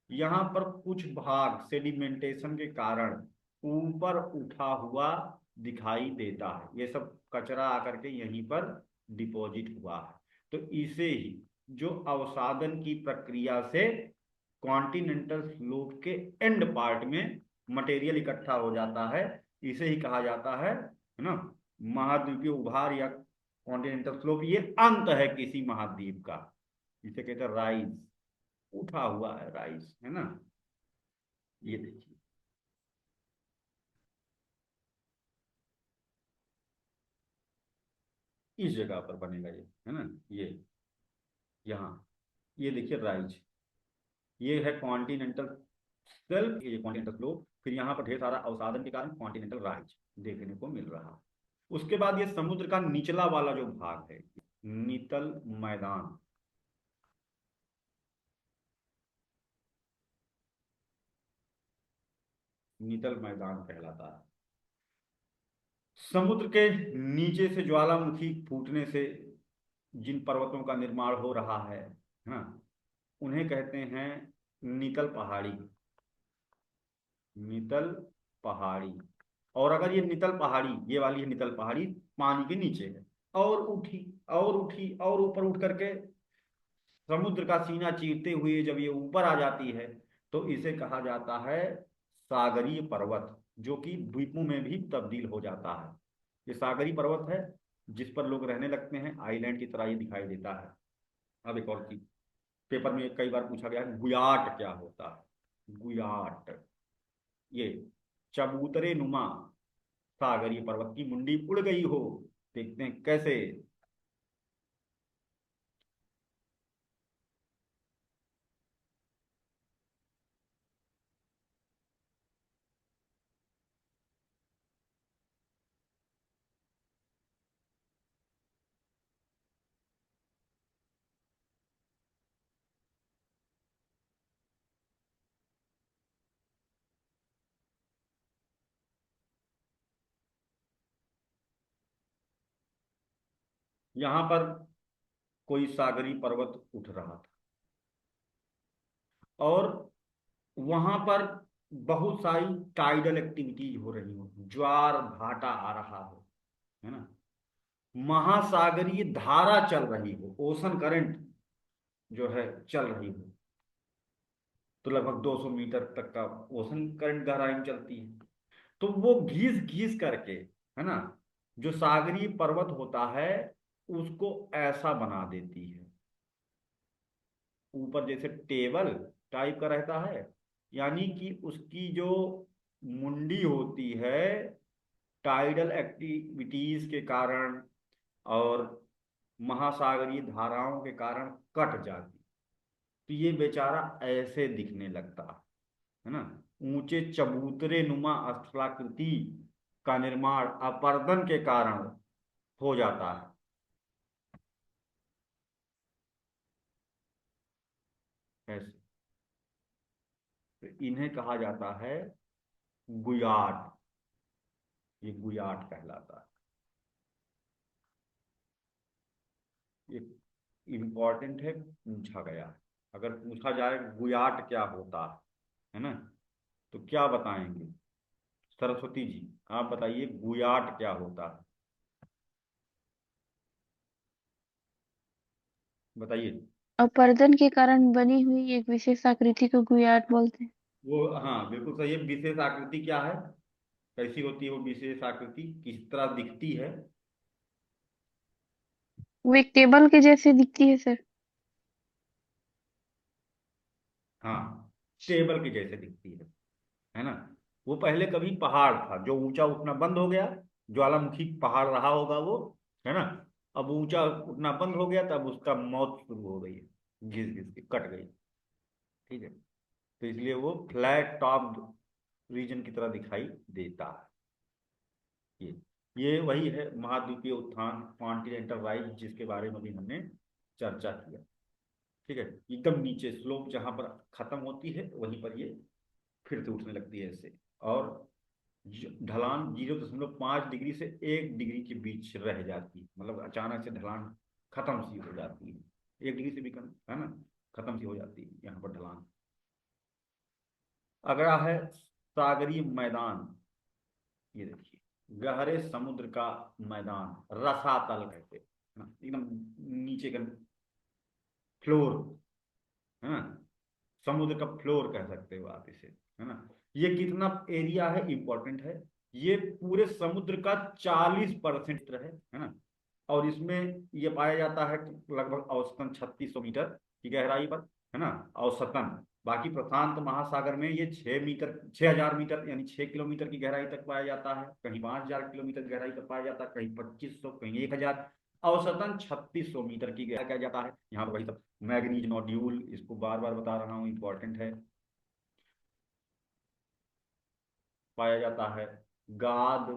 यहाँ पर कुछ भाग सेडिमेंटेशन के कारण ऊपर उठा हुआ दिखाई देता है, ये सब कचरा आकर के यहीं पर डिपॉजिट हुआ है। तो इसे ही जो अवसादन की प्रक्रिया से कॉन्टिनेंटल स्लोप के एंड पार्ट में मटेरियल इकट्ठा हो जाता है, इसे ही कहा जाता है ना, महाद्वीपीय उभार या कॉन्टिनेंटल स्लोप। ये अंत है किसी महाद्वीप का, इसे कहते हैं राइज, उठा हुआ है राइज, है ना। ये देखिए इस जगह पर बनेगा ये, है ना, ये यहाँ, ये देखिए राइज, ये है कॉन्टिनेंटल सेल्फ, ये कॉन्टिनेंटल स्लोप, फिर यहाँ पर ढेर सारा अवसादन के कारण कॉन्टिनेंटल राइज देखने को मिल रहा है। उसके बाद ये समुद्र का निचला वाला जो भाग है, नितल मैदान, नितल मैदान कहलाता है। समुद्र के नीचे से ज्वालामुखी फूटने से जिन पर्वतों का निर्माण हो रहा है ना, उन्हें कहते हैं नितल पहाड़ी, नितल पहाड़ी। और अगर ये नितल पहाड़ी, ये वाली है नितल पहाड़ी, पानी के नीचे है, और उठी और उठी और ऊपर उठ करके समुद्र का सीना चीरते हुए जब ये ऊपर आ जाती है, तो इसे कहा जाता है सागरीय पर्वत जो कि द्वीपों में भी तब्दील हो जाता है। ये सागरीय पर्वत है जिस पर लोग रहने लगते हैं, आइलैंड की तरह ये दिखाई देता है। अब एक और चीज, पेपर में कई बार पूछा गया है, गुयाट क्या होता है? गुयाट ये चबूतरे नुमा सागरीय पर्वत की मुंडी उड़ गई हो। देखते हैं कैसे। यहां पर कोई सागरीय पर्वत उठ रहा था और वहां पर बहुत सारी टाइडल एक्टिविटीज हो रही हो, ज्वार भाटा आ रहा हो, है ना, महासागरीय धारा चल रही हो, ओशन करंट जो है चल रही हो। तो लगभग 200 मीटर तक का ओशन करंट गहराई में चलती है। तो वो घिस घिस करके, है ना, जो सागरीय पर्वत होता है उसको ऐसा बना देती है, ऊपर जैसे टेबल टाइप का रहता है, यानी कि उसकी जो मुंडी होती है टाइडल एक्टिविटीज के कारण और महासागरीय धाराओं के कारण कट जाती। तो ये बेचारा ऐसे दिखने लगता है ना। ऊंचे चबूतरे नुमा स्थलाकृति का निर्माण अपर्दन के कारण हो जाता है। ऐसे तो इन्हें कहा जाता है गुयाट। ये गुयाट कहलाता है। ये इंपॉर्टेंट है, पूछा गया है। अगर पूछा जाए गुयाट क्या होता है ना, तो क्या बताएंगे? सरस्वती जी आप बताइए गुयाट क्या होता है, बताइए।
अपर्दन के कारण बनी हुई एक विशेष आकृति को गुयाट बोलते हैं।
वो हाँ बिल्कुल सही है। विशेष आकृति क्या है? कैसी होती है वो विशेष आकृति, किस तरह दिखती है?
वो एक टेबल के जैसे दिखती है सर।
हाँ, टेबल के जैसे दिखती है ना। वो पहले कभी पहाड़ था जो ऊंचा उठना बंद हो गया, ज्वालामुखी पहाड़ रहा होगा वो, है ना। अब ऊंचा उठना बंद हो गया तब उसका मौत शुरू हो गई है, घिस घिस के कट गई। ठीक है, तो इसलिए वो फ्लैट टॉप रीजन की तरह दिखाई देता है। ये वही है महाद्वीपीय उत्थान, कॉन्टिनेंटल राइज, जिसके बारे में भी हमने चर्चा किया। ठीक है, एकदम नीचे स्लोप जहां पर खत्म होती है वहीं पर ये फिर से उठने लगती है ऐसे। और ढलान 0.5 डिग्री से 1 डिग्री के बीच रह जाती है, मतलब अचानक से ढलान खत्म सी हो जाती है, 1 डिग्री से भी कम, है ना, खत्म सी हो जाती है यहाँ पर ढलान। अगला है सागरीय मैदान। ये देखिए, गहरे समुद्र का मैदान, रसातल कहते हैं, है ना, एकदम नीचे का फ्लोर, है ना, समुद्र का फ्लोर कह सकते हो आप इसे, है ना। ये कितना एरिया है, इंपॉर्टेंट है। ये पूरे समुद्र का 40% है ना। और इसमें ये पाया जाता है लगभग औसतन 3600 मीटर की गहराई पर, है ना, औसतन। बाकी प्रशांत महासागर में ये 6 मीटर, 6000 मीटर यानी 6 किलोमीटर की गहराई तक पाया जाता है, कहीं 5000 किलोमीटर गहराई तक पाया जाता है, कहीं 2500, कहीं 1000। औसतन 3600 मीटर की गहराई किया जाता है। यहाँ पर वही सब मैग्नीज नोड्यूल, इसको बार बार बता रहा हूँ, इंपॉर्टेंट है, पाया जाता है। गाद,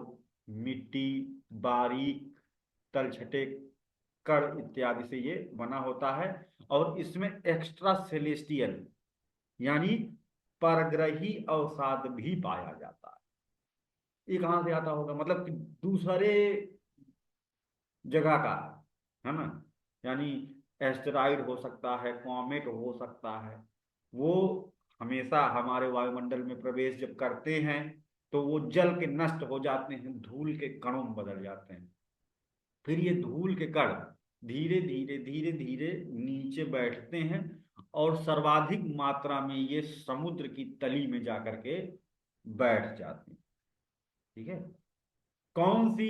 मिट्टी, बारीक तलछटे कण इत्यादि से ये बना होता है। और इसमें एक्स्ट्रा सेलेस्टियल यानी परग्रही अवसाद भी पाया जाता है। ये कहाँ से आता होगा? मतलब कि दूसरे जगह का, है ना, यानी एस्टेरॉइड हो सकता है, कॉमेट हो सकता है। वो हमेशा हमारे वायुमंडल में प्रवेश जब करते हैं तो वो जल के नष्ट हो जाते हैं, धूल के कणों में बदल जाते हैं। फिर ये धूल के कण धीरे धीरे धीरे धीरे नीचे बैठते हैं और सर्वाधिक मात्रा में ये समुद्र की तली में जाकर के बैठ जाते हैं। ठीक है। कौन सी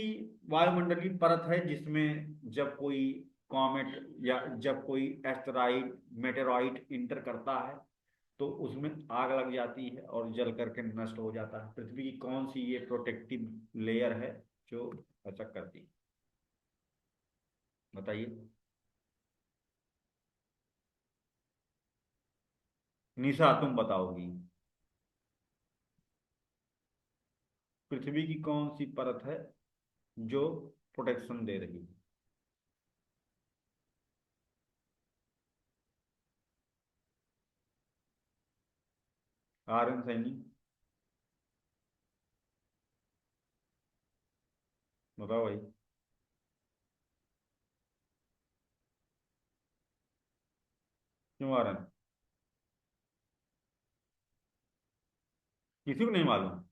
वायुमंडलीय परत है जिसमें जब कोई कॉमेट या जब कोई एस्टेरॉइड मेटेरॉइड इंटर करता है तो उसमें आग लग जाती है और जल करके नष्ट हो जाता है? पृथ्वी की कौन सी ये प्रोटेक्टिव लेयर है जो ऐसा करती है? बताइए। निशा तुम बताओगी। पृथ्वी की कौन सी परत है जो प्रोटेक्शन दे रही है? आर्यन सैनी बताओ भाई। क्यों आर्यन? किसी को नहीं मालूम?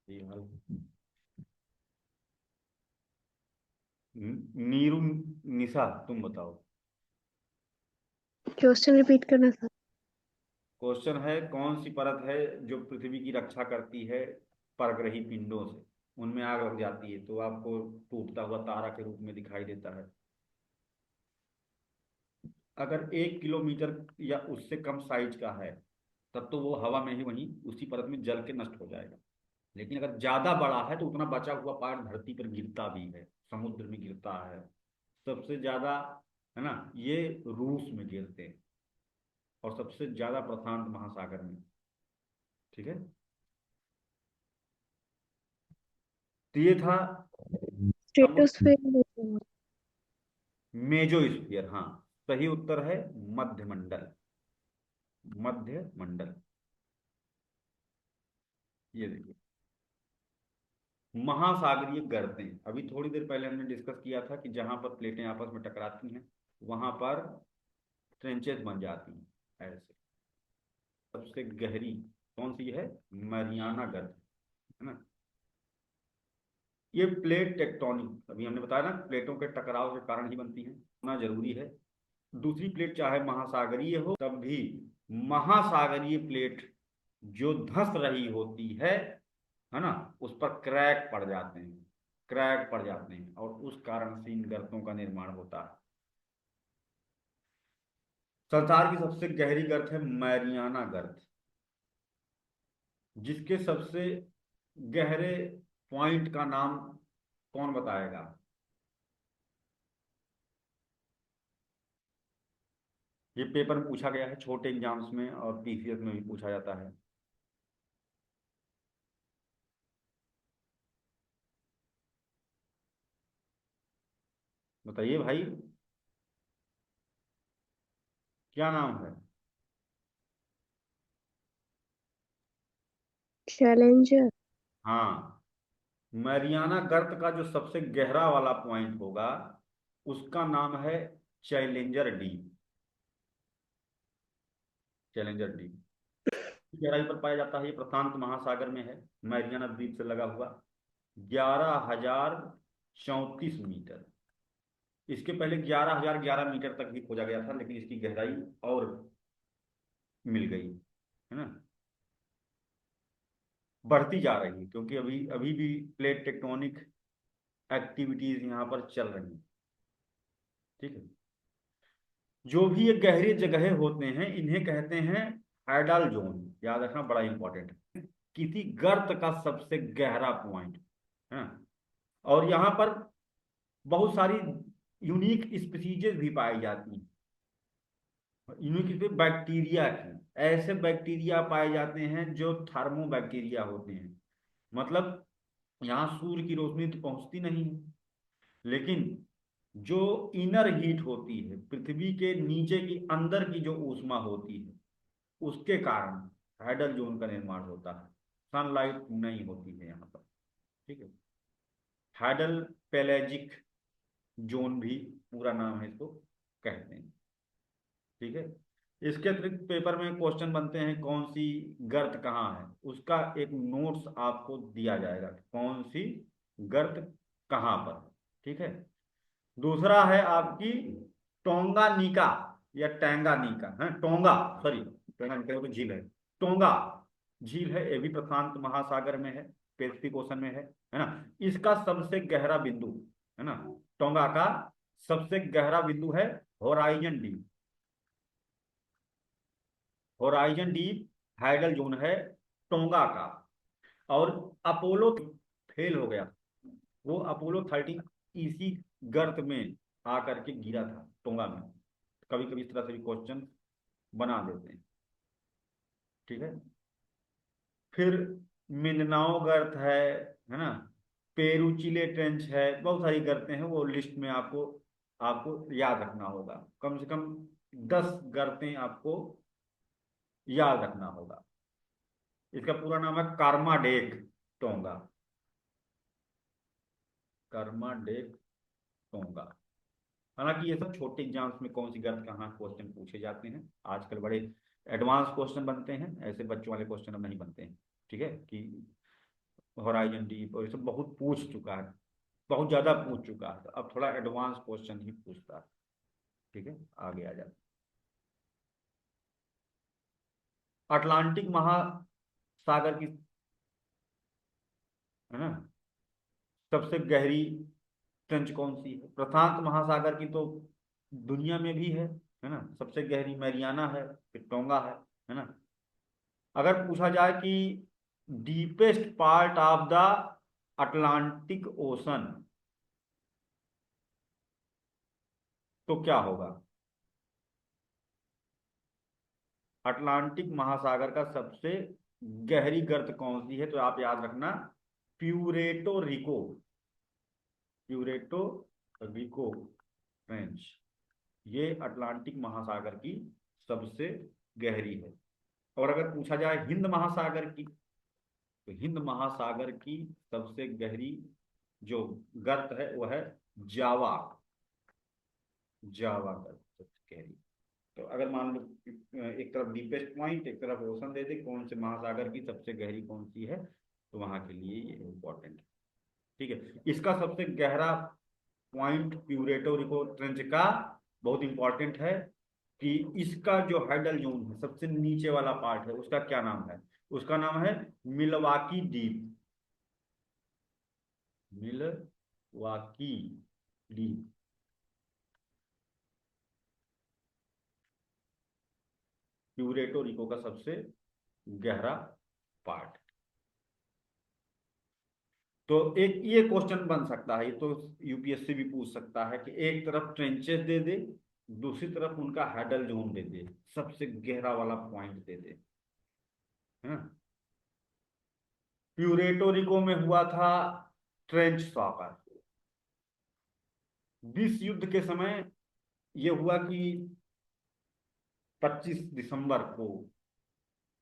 ये मालूम। नीरू, निशा तुम बताओ।
क्वेश्चन रिपीट करना था।
क्वेश्चन है कौन सी परत है जो पृथ्वी की रक्षा करती है परग्रही पिंडों से? उनमें आग लग जाती है तो आपको टूटता हुआ तारा के रूप में दिखाई देता है। अगर 1 किलोमीटर या उससे कम साइज का है तब तो वो हवा में ही वहीं उसी परत में जल के नष्ट हो जाएगा। लेकिन अगर ज्यादा बड़ा है तो उतना बचा हुआ पार्ट धरती पर गिरता भी है, समुद्र में गिरता है। सबसे ज्यादा, है ना, ये रूस में गिरते हैं और सबसे ज्यादा प्रशांत महासागर में। ठीक है। तो ये था समुद्र।
स्ट्रेटोस्फेयर।
मेजोस्फीयर, हाँ। सही उत्तर है मध्यमंडल। मध्यमंडल। ये देखिए, महासागरीय गर्तें, अभी थोड़ी देर पहले हमने डिस्कस किया था कि जहां पर प्लेटें आपस में टकराती हैं वहां पर ट्रेंचेस बन जाती हैं ऐसे। सबसे गहरी कौन सी है? मरियाना गर्त, है ना। ये प्लेट टेक्टोनिक, अभी हमने बताया ना, प्लेटों के टकराव के कारण ही बनती है, होना जरूरी है। दूसरी प्लेट चाहे महासागरीय हो तब भी महासागरीय प्लेट जो धंस रही होती है ना, उस पर क्रैक पड़ जाते हैं, क्रैक पड़ जाते हैं और उस कारण से इन गर्तों का निर्माण होता है। संसार की सबसे गहरी गर्त है मैरियाना गर्त। जिसके सबसे गहरे पॉइंट का नाम कौन बताएगा? ये पेपर में पूछा गया है, छोटे एग्जाम्स में और पीसीएस में भी पूछा जाता है। बताइए भाई, क्या नाम है?
चैलेंजर।
हाँ, मैरियाना गर्त का जो सबसे गहरा वाला पॉइंट होगा उसका नाम है चैलेंजर डीप। चैलेंजर डीप गहराई पर पाया जाता है, ये प्रशांत महासागर में है, मैरियाना द्वीप से लगा हुआ। 11,034 मीटर। इसके पहले 11,011 मीटर तक भी खोजा गया था लेकिन इसकी गहराई और मिल गई, है ना। बढ़ती जा रही है क्योंकि अभी अभी भी प्लेट टेक्टोनिक एक्टिविटीज यहाँ पर चल रही हैं। ठीक है। जो भी ये गहरी जगह होते हैं इन्हें कहते हैं हाइडल जोन। याद रखना, बड़ा इंपॉर्टेंट है। किसी गर्त का सबसे गहरा पॉइंट है। और यहाँ पर बहुत सारी यूनिक स्पीसीजेज भी पाई जाती हैं। यूनिक बैक्टीरिया की, ऐसे बैक्टीरिया पाए जाते हैं जो थर्मो बैक्टीरिया होते हैं। मतलब यहाँ सूर्य की रोशनी तो पहुंचती नहीं है लेकिन जो इनर हीट होती है, पृथ्वी के नीचे की अंदर की जो ऊष्मा होती है उसके कारण हाइडल जोन का निर्माण होता है। सनलाइट नहीं होती है यहाँ पर। ठीक है। हाइडल पेलेजिक जोन भी पूरा नाम है, इसको कहते हैं। ठीक है। इसके अतिरिक्त पेपर में क्वेश्चन बनते हैं कौन सी गर्त कहाँ है, उसका एक नोट्स आपको दिया जाएगा कौन सी गर्त कहाँ पर। ठीक है। दूसरा है आपकी टोंगा निका। या टैंगानिका है, टोंगा, सॉरी टैंगानिका तो झील है, टोंगा झील है, ये भी प्रशांत महासागर में है, पैसिफिक ओशन में है ना। इसका सबसे गहरा बिंदु, है ना, टोंगा का सबसे गहरा बिंदु है horizon deep. Horizon deep hydel zone है टोंगा का। और अपोलो फेल हो गया, वो अपोलो 13 इसी गर्त में आकर के गिरा था टोंगा में। कभी कभी इस तरह से भी क्वेश्चन बना देते हैं, ठीक है। फिर मिंदनाओ गर्त है ना, पेरुचिले ट्रेंच है, बहुत सारी गर्तें हैं, वो लिस्ट में आपको आपको याद रखना होगा। कम से कम 10 गर्तें आपको याद रखना होगा। इसका पूरा नाम है कार्माडेक टोंगा, कार्माडेक टोंगा। हालांकि ये सब छोटे एग्जाम्स में कौन सी गर्त कहाँ क्वेश्चन पूछे जाते हैं, आजकल बड़े एडवांस क्वेश्चन बनते हैं, ऐसे बच्चों वाले क्वेश्चन अब नहीं बनते हैं, ठीक है। कि होराइजन डीप और ये सब बहुत पूछ चुका है, बहुत ज्यादा पूछ चुका है, अब थोड़ा एडवांस क्वेश्चन ही पूछता है, ठीक है। आगे आ जाते, अटलांटिक महासागर की, है ना, सबसे गहरी ट्रेंच कौन सी है? प्रशांत महासागर की तो दुनिया में भी है ना, सबसे गहरी मैरियाना है, फिर टोंगा है ना। अगर पूछा जाए कि deepest part of the Atlantic ocean तो क्या होगा? अटलांटिक महासागर का सबसे गहरी गर्त कौन सी है? तो आप याद रखना, प्यूरेटो रिको, प्यूरेटो रिको ट्रेंच, ये अटलांटिक महासागर की सबसे गहरी है। और अगर पूछा जाए हिंद महासागर की, तो हिंद महासागर की सबसे गहरी जो गर्त है वो है जावा, जावा गर्त सबसे गहरी। तो अगर मान लो एक तरफ डीपेस्ट पॉइंट, एक तरफ ओशन दे दे, कौन से महासागर की सबसे गहरी कौन सी है, तो वहां के लिए ये इंपॉर्टेंट है, ठीक है। इसका सबसे गहरा पॉइंट प्यूरेटो रिको ट्रेंच का बहुत इंपॉर्टेंट है कि इसका जो हाइडल जोन है, सबसे नीचे वाला पार्ट है, उसका क्या नाम है? उसका नाम है मिलवाकी डीप, मिलवाकी डीप। प्यूरेटो रिको का सबसे गहरा पार्ट। तो एक ये क्वेश्चन बन सकता है, ये तो यूपीएससी भी पूछ सकता है कि एक तरफ ट्रेंचेस दे दे, दूसरी तरफ उनका हैडल जोन दे दे, सबसे गहरा वाला पॉइंट दे दे, है ना। प्यूरेटो रिको में हुआ था ट्रेंच सॉकर। विश्व युद्ध के समय ये हुआ कि 25 दिसंबर को,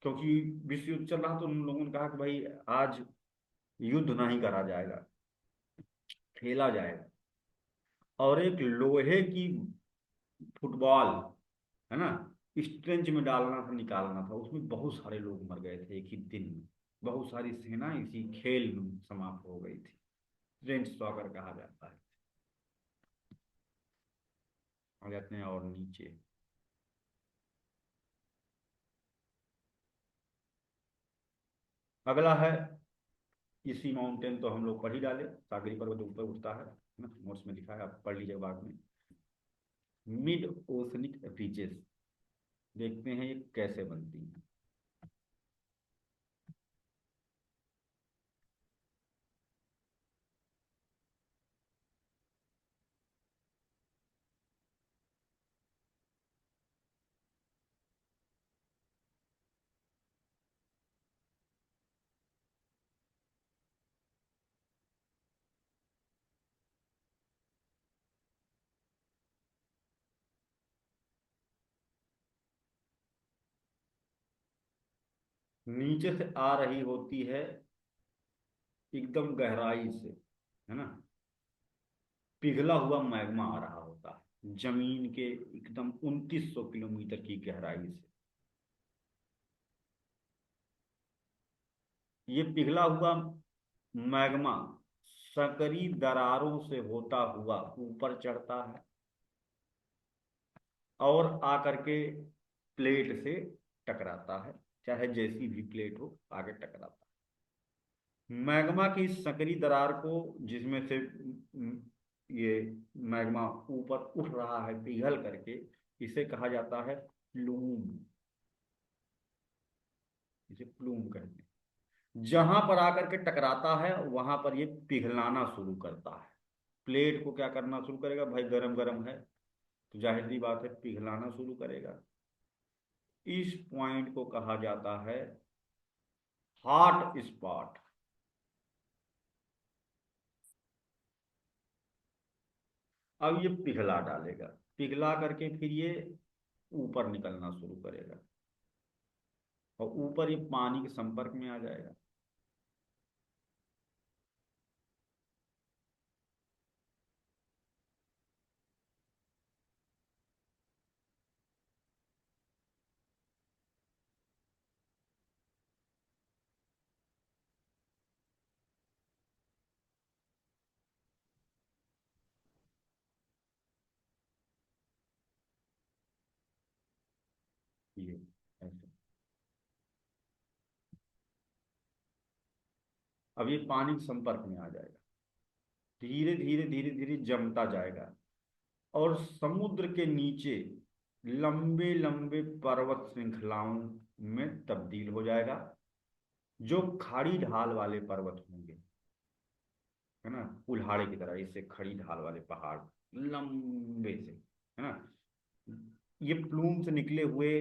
क्योंकि विश्व युद्ध चल रहा, तो उन लोगों ने कहा कि भाई आज युद्ध नहीं करा जाएगा, खेला जाएगा। और एक लोहे की फुटबॉल, है ना, स्ट्रेंच में डालना था, निकालना था, उसमें बहुत सारे लोग मर गए थे एक ही दिन में, बहुत सारी सेना इसी खेल में समाप्त हो गई थी। ट्रेंच सॉकर कहा जाता है। आ जाते हैं और नीचे, अगला है, इसी माउंटेन तो हम लोग पढ़ ही डाले, सागरी पर्वत ऊपर उठता है ना, नोट्स में लिखा है, आप पढ़ लीजिए बाद में। मिड ओशनिक रीचेस, देखते हैं ये कैसे बनती है। नीचे से आ रही होती है एकदम गहराई से, है ना, पिघला हुआ मैग्मा आ रहा होता है जमीन के एकदम 2900 किलोमीटर की गहराई से। ये पिघला हुआ मैग्मा सकरी दरारों से होता हुआ ऊपर चढ़ता है, और आकर के प्लेट से टकराता है, चाहे जैसी भी प्लेट हो आगे टकराता है। मैग्मा की संकरी दरार को, जिसमें से ये मैग्मा ऊपर उठ रहा है पिघल करके, इसे कहा जाता है प्लूम। इसे प्लूम कहते हैं। जहां पर आकर के टकराता है वहां पर ये पिघलाना शुरू करता है। प्लेट को क्या करना शुरू करेगा, भाई गरम गरम है तो जाहिर सी बात है पिघलाना शुरू करेगा। इस पॉइंट को कहा जाता है हॉट स्पॉट। अब ये पिघला डालेगा, पिघला करके फिर ये ऊपर निकलना शुरू करेगा और ऊपर ये पानी के संपर्क में आ जाएगा। ये ऐसे। अब ये पानी के संपर्क में आ जाएगा, धीरे धीरे धीरे धीरे जमता जाएगा और समुद्र के नीचे लंबे लंबे पर्वत श्रृंखलाओं में तब्दील हो जाएगा, जो खाड़ी ढाल वाले पर्वत होंगे, है ना, कुल्हाड़े की तरह। इससे खड़ी ढाल वाले पहाड़ लंबे से, है ना, ये प्लूम से निकले हुए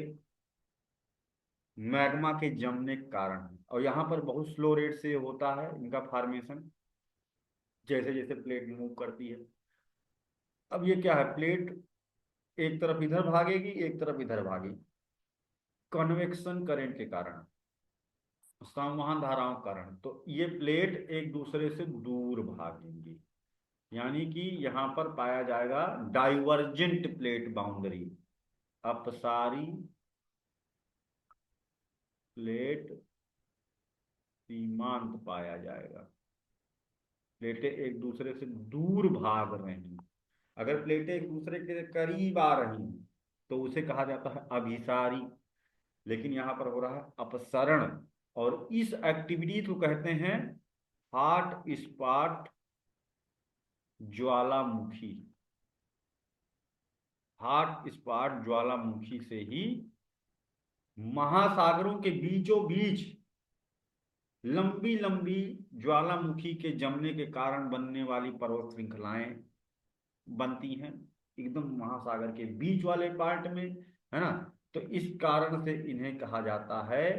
मैग्मा के जमने के कारण है। और यहाँ पर बहुत स्लो रेट से होता है इनका फॉर्मेशन, जैसे जैसे प्लेट मूव करती है। अब ये क्या है, प्लेट एक तरफ इधर भागेगी एक तरफ इधर भागेगी, कन्वेक्शन करंट के कारण, संवहन धाराओं के कारण। तो ये प्लेट एक दूसरे से दूर भागेंगी, यानी कि यहाँ पर पाया जाएगा डाइवर्जेंट प्लेट बाउंड्री, अपसारी प्लेट सीमांत पाया जाएगा। प्लेटें एक दूसरे से दूर भाग रही। अगर प्लेटें एक दूसरे के करीब आ रही तो उसे कहा जाता है अभिसारी, लेकिन यहाँ पर हो रहा है अपसरण। और इस एक्टिविटी को कहते हैं हॉट स्पॉट ज्वालामुखी। हॉट स्पॉट ज्वालामुखी से ही महासागरों के बीचों बीच लंबी लंबी ज्वालामुखी के जमने के कारण बनने वाली पर्वत श्रृंखलाएं बनती हैं, एकदम महासागर के बीच वाले पार्ट में, है ना। तो इस कारण से इन्हें कहा जाता है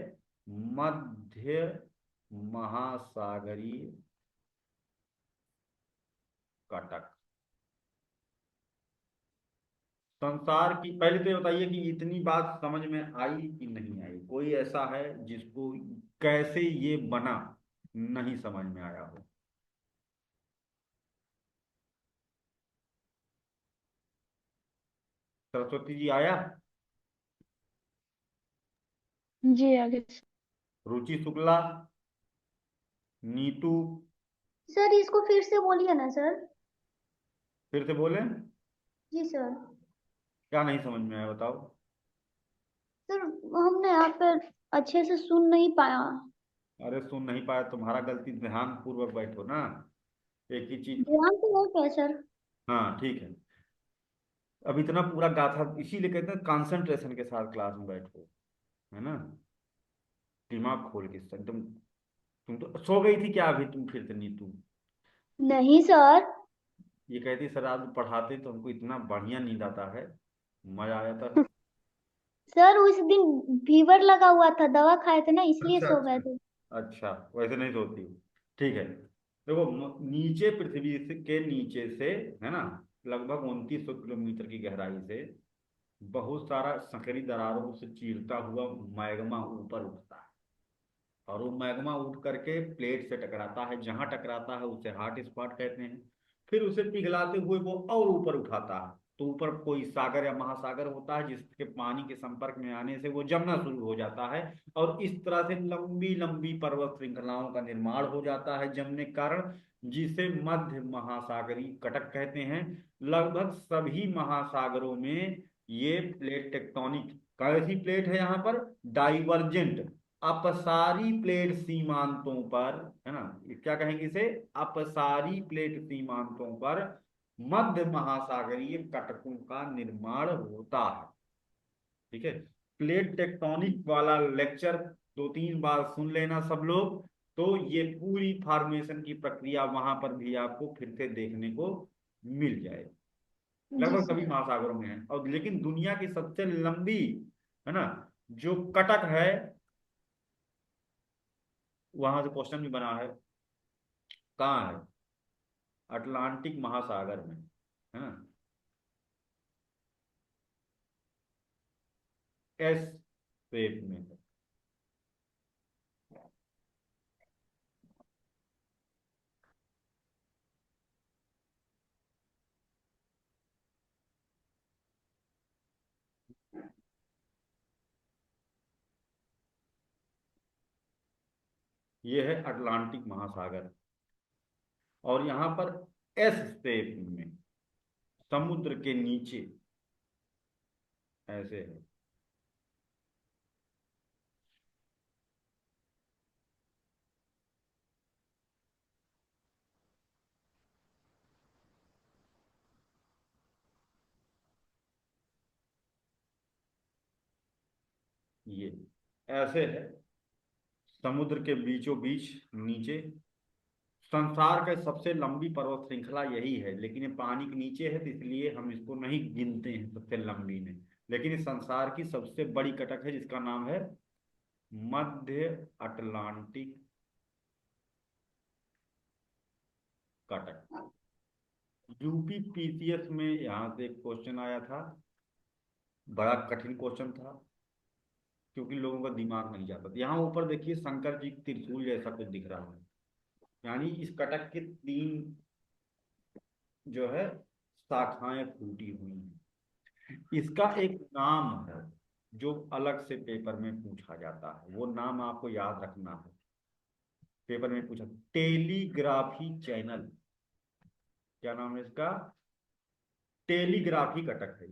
मध्य महासागरीय कटक। संसार की, पहले तो ये बताइए कि इतनी बात समझ में आई कि नहीं आई? कोई ऐसा है जिसको कैसे ये बना नहीं समझ में आया हो? सरस्वती जी आया?
जी आगे।
रुचि शुक्ला, नीतू,
सर इसको फिर से बोलिए ना सर।
फिर से बोले?
जी सर।
क्या नहीं समझ में आया बताओ।
सर हमने यहाँ पे अच्छे से सुन नहीं पाया।
अरे सुन नहीं पाया, तुम्हारा गलती, ध्यान पूर्वक बैठो ना, एक ही चीज।
ध्यान तो है क्या सर?
हाँ ठीक है। अब इतना पूरा गाथा, इसीलिए कहते हैं कंसंट्रेशन के साथ क्लास में बैठो, है ना, दिमाग खोल के एकदम। तुम तो सो गई थी क्या अभी तुम फिर से नीतू?
नहीं सर।
ये कहती सर आज पढ़ाते तो हमको इतना बढ़िया नींद आता है, मजा आ जाता है।
सर उस दिन फीवर लगा हुआ था, दवा खाए थे ना, इसलिए
अच्छा
सो गए
अच्छा।
थे।
अच्छा, वैसे नहीं सोती हूँ। ठीक है, देखो नीचे पृथ्वी के नीचे से, है ना, लगभग 2900 किलोमीटर की गहराई से बहुत सारा संकरी दरारों से चीरता हुआ मैग्मा ऊपर उठता है। और वो मैग्मा उठ करके प्लेट से टकराता है, जहां टकराता है उसे हॉट स्पॉट कहते हैं। फिर उसे पिघलाते हुए वो और ऊपर उठाता है, तो ऊपर कोई सागर या महासागर होता है जिसके पानी के संपर्क में आने से वो जमना शुरू हो जाता है। और इस तरह से लंबी लंबी पर्वत श्रृंखलाओं का निर्माण हो जाता है जमने के कारण, जिसे मध्य महासागरीय कटक कहते हैं। लगभग सभी महासागरों में ये प्लेट टेक्टोनिक, कैसी प्लेट है यहाँ पर, डाइवर्जेंट, अपसारी प्लेट सीमांतों पर, है ना, ये क्या कहेंगे इसे, अपसारी प्लेट सीमांतों पर मध्य महासागरीय कटकों का निर्माण होता है। ठीक है, प्लेट टेक्टोनिक वाला लेक्चर 2-3 बार सुन लेना सब लोग, तो ये पूरी फॉर्मेशन की प्रक्रिया वहां पर भी आपको फिर से देखने को मिल जाएगी।
जी
लगभग
सर।
सभी महासागरों में है। और लेकिन दुनिया की सबसे लंबी, है ना, जो कटक है, वहां से क्वेश्चन भी बना है, कहाँ है, अटलांटिक महासागर में, है ना, एस शेप में है। ये है अटलांटिक महासागर, और यहाँ पर एस शेप में समुद्र के नीचे ऐसे है। ये ऐसे है, समुद्र के बीचों बीच नीचे। संसार का सबसे लंबी पर्वत श्रृंखला यही है, लेकिन ये पानी के नीचे है तो इसलिए हम इसको नहीं गिनते हैं सबसे लंबी में। लेकिन इस संसार की सबसे बड़ी कटक है जिसका नाम है मध्य अटलांटिक कटक। यूपी पीसीएस में यहाँ से एक क्वेश्चन आया था, बड़ा कठिन क्वेश्चन था, क्योंकि लोगों का दिमाग नहीं जाता था। यहाँ ऊपर देखिए शंकर जी त्रिशूल जैसा कुछ दिख रहा है, यानी इस कटक के 3 जो है शाखाएं फूटी हुई हैं। इसका एक नाम है जो अलग से पेपर में पूछा जाता है, वो नाम आपको याद रखना है। पेपर में पूछा, टेलीग्राफी चैनल, क्या नाम है इसका, टेलीग्राफी कटक है,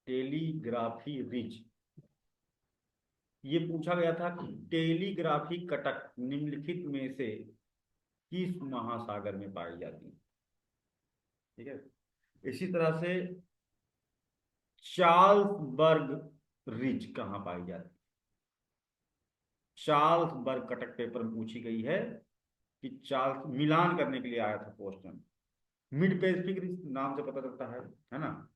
टेलीग्राफी रिज। ये पूछा गया था कि टेलीग्राफी कटक निम्नलिखित में से किस महासागर में पाई जाती है। ठीक है, इसी तरह से चार्ल्सबर्ग रिज कहाँ पाई जाती है। चार्ल्सबर्ग कटक पेपर में पूछी गई है कि चार्ल्स, मिलान करने के लिए आया था क्वेश्चन। मिड पैसिफिक रिज नाम से पता चलता है ना,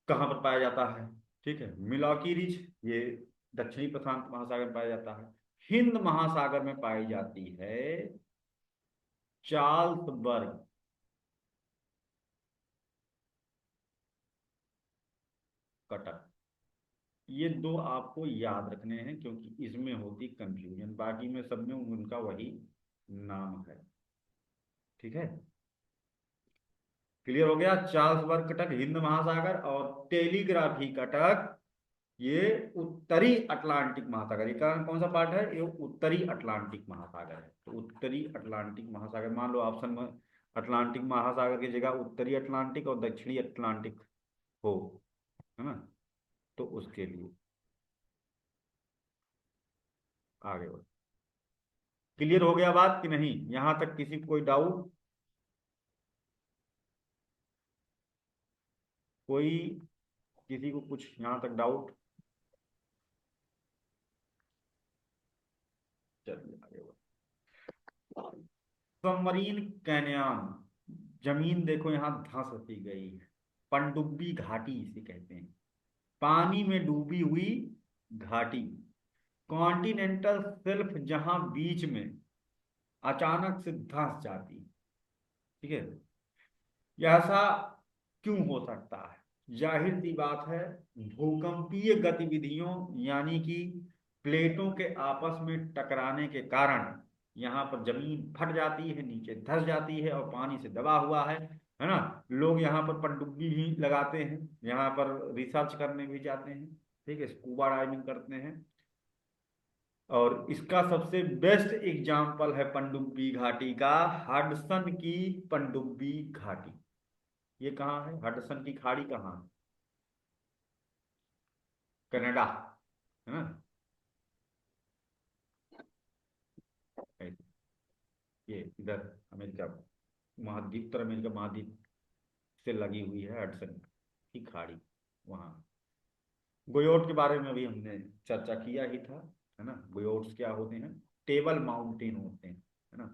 कहाँ पर पाया जाता है। ठीक है, मिलॉकी रिज ये दक्षिणी प्रशांत महासागर में पाया जाता है। हिंद महासागर में पाई जाती है चार्ल्सबर्ग कटक। ये 2 आपको याद रखने हैं, क्योंकि इसमें होती कंफ्यूजन, बाकी में सब में उनका वही नाम है। ठीक है, क्लियर हो गया। चार्ल्सबर्ग कटक हिंद महासागर, और टेलीग्राफी कटक ये उत्तरी अटलांटिक महासागर। ये कौन सा पार्ट है, ये उत्तरी अटलांटिक महासागर है। तो उत्तरी अटलांटिक महासागर, मान लो ऑप्शन में अटलांटिक महासागर की जगह उत्तरी अटलांटिक और दक्षिणी अटलांटिक हो, है ना, तो उसके लिए आगे बढ़ो। क्लियर हो गया बात कि नहीं, यहां तक किसी को कोई डाउट, कोई किसी को कुछ यहां तक डाउट? चलिए आगे बढ़ो। सबमरीन कैनयन, जमीन देखो यहाँ धंस सी गई है, पनडुब्बी घाटी इसे कहते हैं, पानी में डूबी हुई घाटी। कॉन्टिनेंटल शेल्फ जहां बीच में अचानक से धंस जाती है। ठीक है, ऐसा क्यों हो सकता है? जाहिर सी बात है, भूकंपीय गतिविधियों यानी कि प्लेटों के आपस में टकराने के कारण यहाँ पर जमीन फट जाती है, नीचे धंस जाती है और पानी से दबा हुआ है ना। लोग यहाँ पर पनडुब्बी भी लगाते हैं, यहाँ पर रिसर्च करने भी जाते हैं, ठीक है, स्कूबा डाइविंग करते हैं। और इसका सबसे बेस्ट एग्जाम्पल है पनडुब्बी घाटी का, हडसन की पनडुब्बी घाटी। ये कहाँ है? हडसन की खाड़ी कहाँ है? कनाडा, है ना? ये इधर अमेरिका महाद्वीप, उत्तर अमेरिका महाद्वीप से लगी हुई है हडसन की खाड़ी, वहाँ। गोयोट के बारे में भी हमने चर्चा किया ही था, है ना? गोयोट्स क्या होते हैं? टेबल माउंटेन होते हैं, है ना?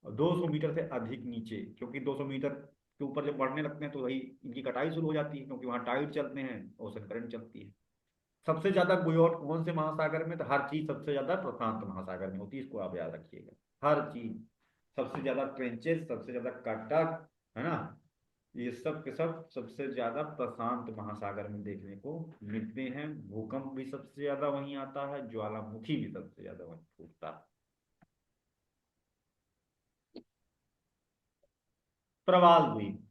और 200 मीटर से अधिक नीचे, क्योंकि 200 मीटर के ऊपर जब बढ़ने लगते हैं तो वही इनकी कटाई शुरू हो जाती है, क्योंकि वहाँ टाइड चलते हैं, ओशन करंट चलती है। सबसे ज्यादा गोयोट कौन से महासागर में? तो हर चीज सबसे ज्यादा प्रशांत महासागर में होती है, इसको आप याद रखिएगा। हर चीज सबसे ज्यादा ट्रेंचेस, सबसे ज्यादा कटक, है ना, ये सब के सब सबसे ज्यादा प्रशांत महासागर में देखने को मिलते हैं। भूकंप भी सबसे ज्यादा वहीं आता है, ज्वालामुखी भी सबसे ज्यादा वहीं फूटता है। प्रवाल द्वीप,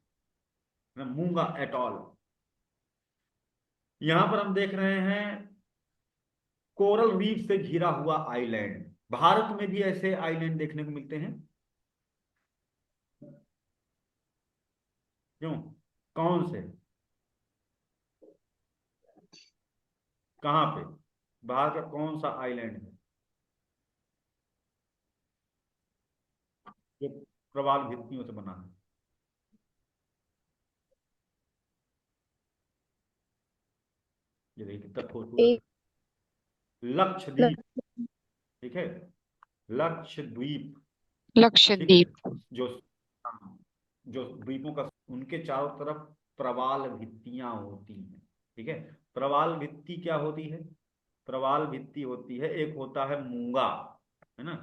मूंगा एटॉल, यहां पर हम देख रहे हैं कोरल रीफ से घिरा हुआ आइलैंड। भारत में भी ऐसे आइलैंड देखने को मिलते हैं। क्यों? कौन से? कहाँ पे? भारत का कौन सा आइलैंड है जो प्रवाल भित्तियों से बना है? ये देखिए कितना खूबसूरत
एक
है। लक्षद्वीप, ठीक है, लक्षद्वीप, ठीक है।
लक्षद्वीप।
जो जो द्वीपों का, उनके चारों तरफ प्रवाल भित्तियां होती हैं, ठीक है। प्रवाल भित्ति क्या होती है? प्रवाल भित्ति होती है, एक होता है मूंगा, है ना,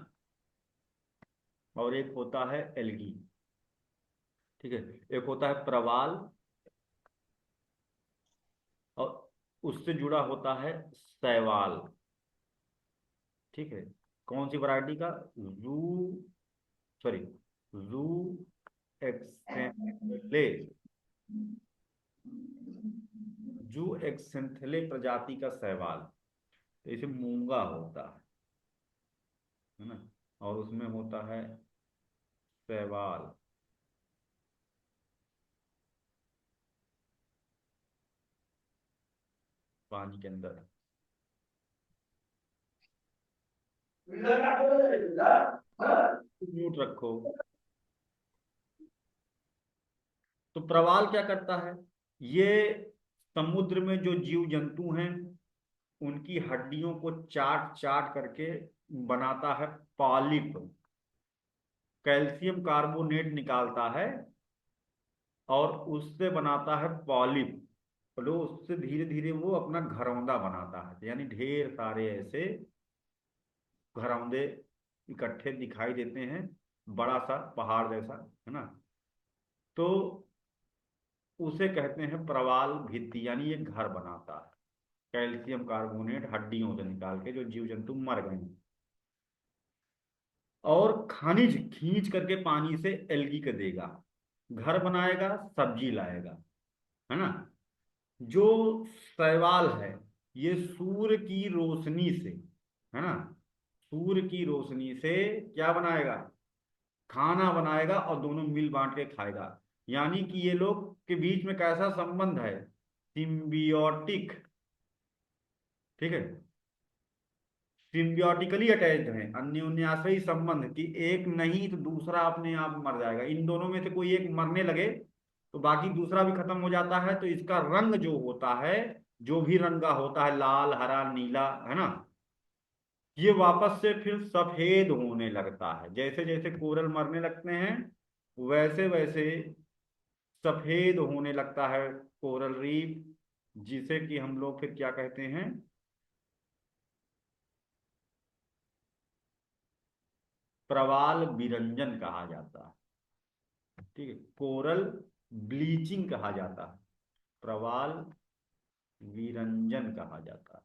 और एक होता है एल्गी, ठीक है। एक होता है प्रवाल और उससे जुड़ा होता है शैवाल, ठीक है। कौन सी वैरायटी का? जू, सॉरी, जू एक्सेंथले, जू एक्सेंथले प्रजाति का शैवाल, तो इसे मूंगा होता है ना, और उसमें होता है शैवाल। पानी के अंदर म्यूट रखो। तो प्रवाल क्या करता है? ये समुद्र में जो जीव जंतु हैं उनकी हड्डियों को चाट चाट करके बनाता है पॉलिप, कैल्शियम कार्बोनेट निकालता है और उससे बनाता है पॉलिप, और उससे धीरे धीरे वो अपना घरौंदा बनाता है। यानी ढेर सारे ऐसे घरौंदे इकट्ठे दिखाई देते हैं, बड़ा सा पहाड़ जैसा, है ना। तो उसे कहते हैं प्रवाल भित्ति, यानी ये घर बनाता है कैल्शियम कार्बोनेट हड्डियों से निकाल के, जो जीव जंतु मर गए हैं। और खनिज खींच करके पानी से एल्गी के देगा, घर बनाएगा, सब्जी लाएगा, है ना। जो शैवाल है ये सूर्य की रोशनी से, है ना, सूर्य की रोशनी से क्या बनाएगा? खाना बनाएगा और दोनों मिल बांट के खाएगा। यानी कि ये लोग के बीच में कैसा संबंध है? सिम्बियोटिक, ठीक है, सिम्बियोटिकली अटैच्ड है, अन्योन्याश्रयी संबंध, कि एक नहीं तो दूसरा अपने आप मर जाएगा। इन दोनों में से कोई एक मरने लगे तो बाकी दूसरा भी खत्म हो जाता है। तो इसका रंग जो होता है, जो भी रंग का होता है, लाल, हरा, नीला, है ना, ये वापस से फिर सफेद होने लगता है। जैसे जैसे कोरल मरने लगते हैं वैसे वैसे सफेद होने लगता है कोरल रीफ, जिसे कि हम लोग फिर क्या कहते हैं? प्रवाल विरंजन कहा जाता है, ठीक है। कोरल ब्लीचिंग कहा जाता है, प्रवाल विरंजन कहा जाता है,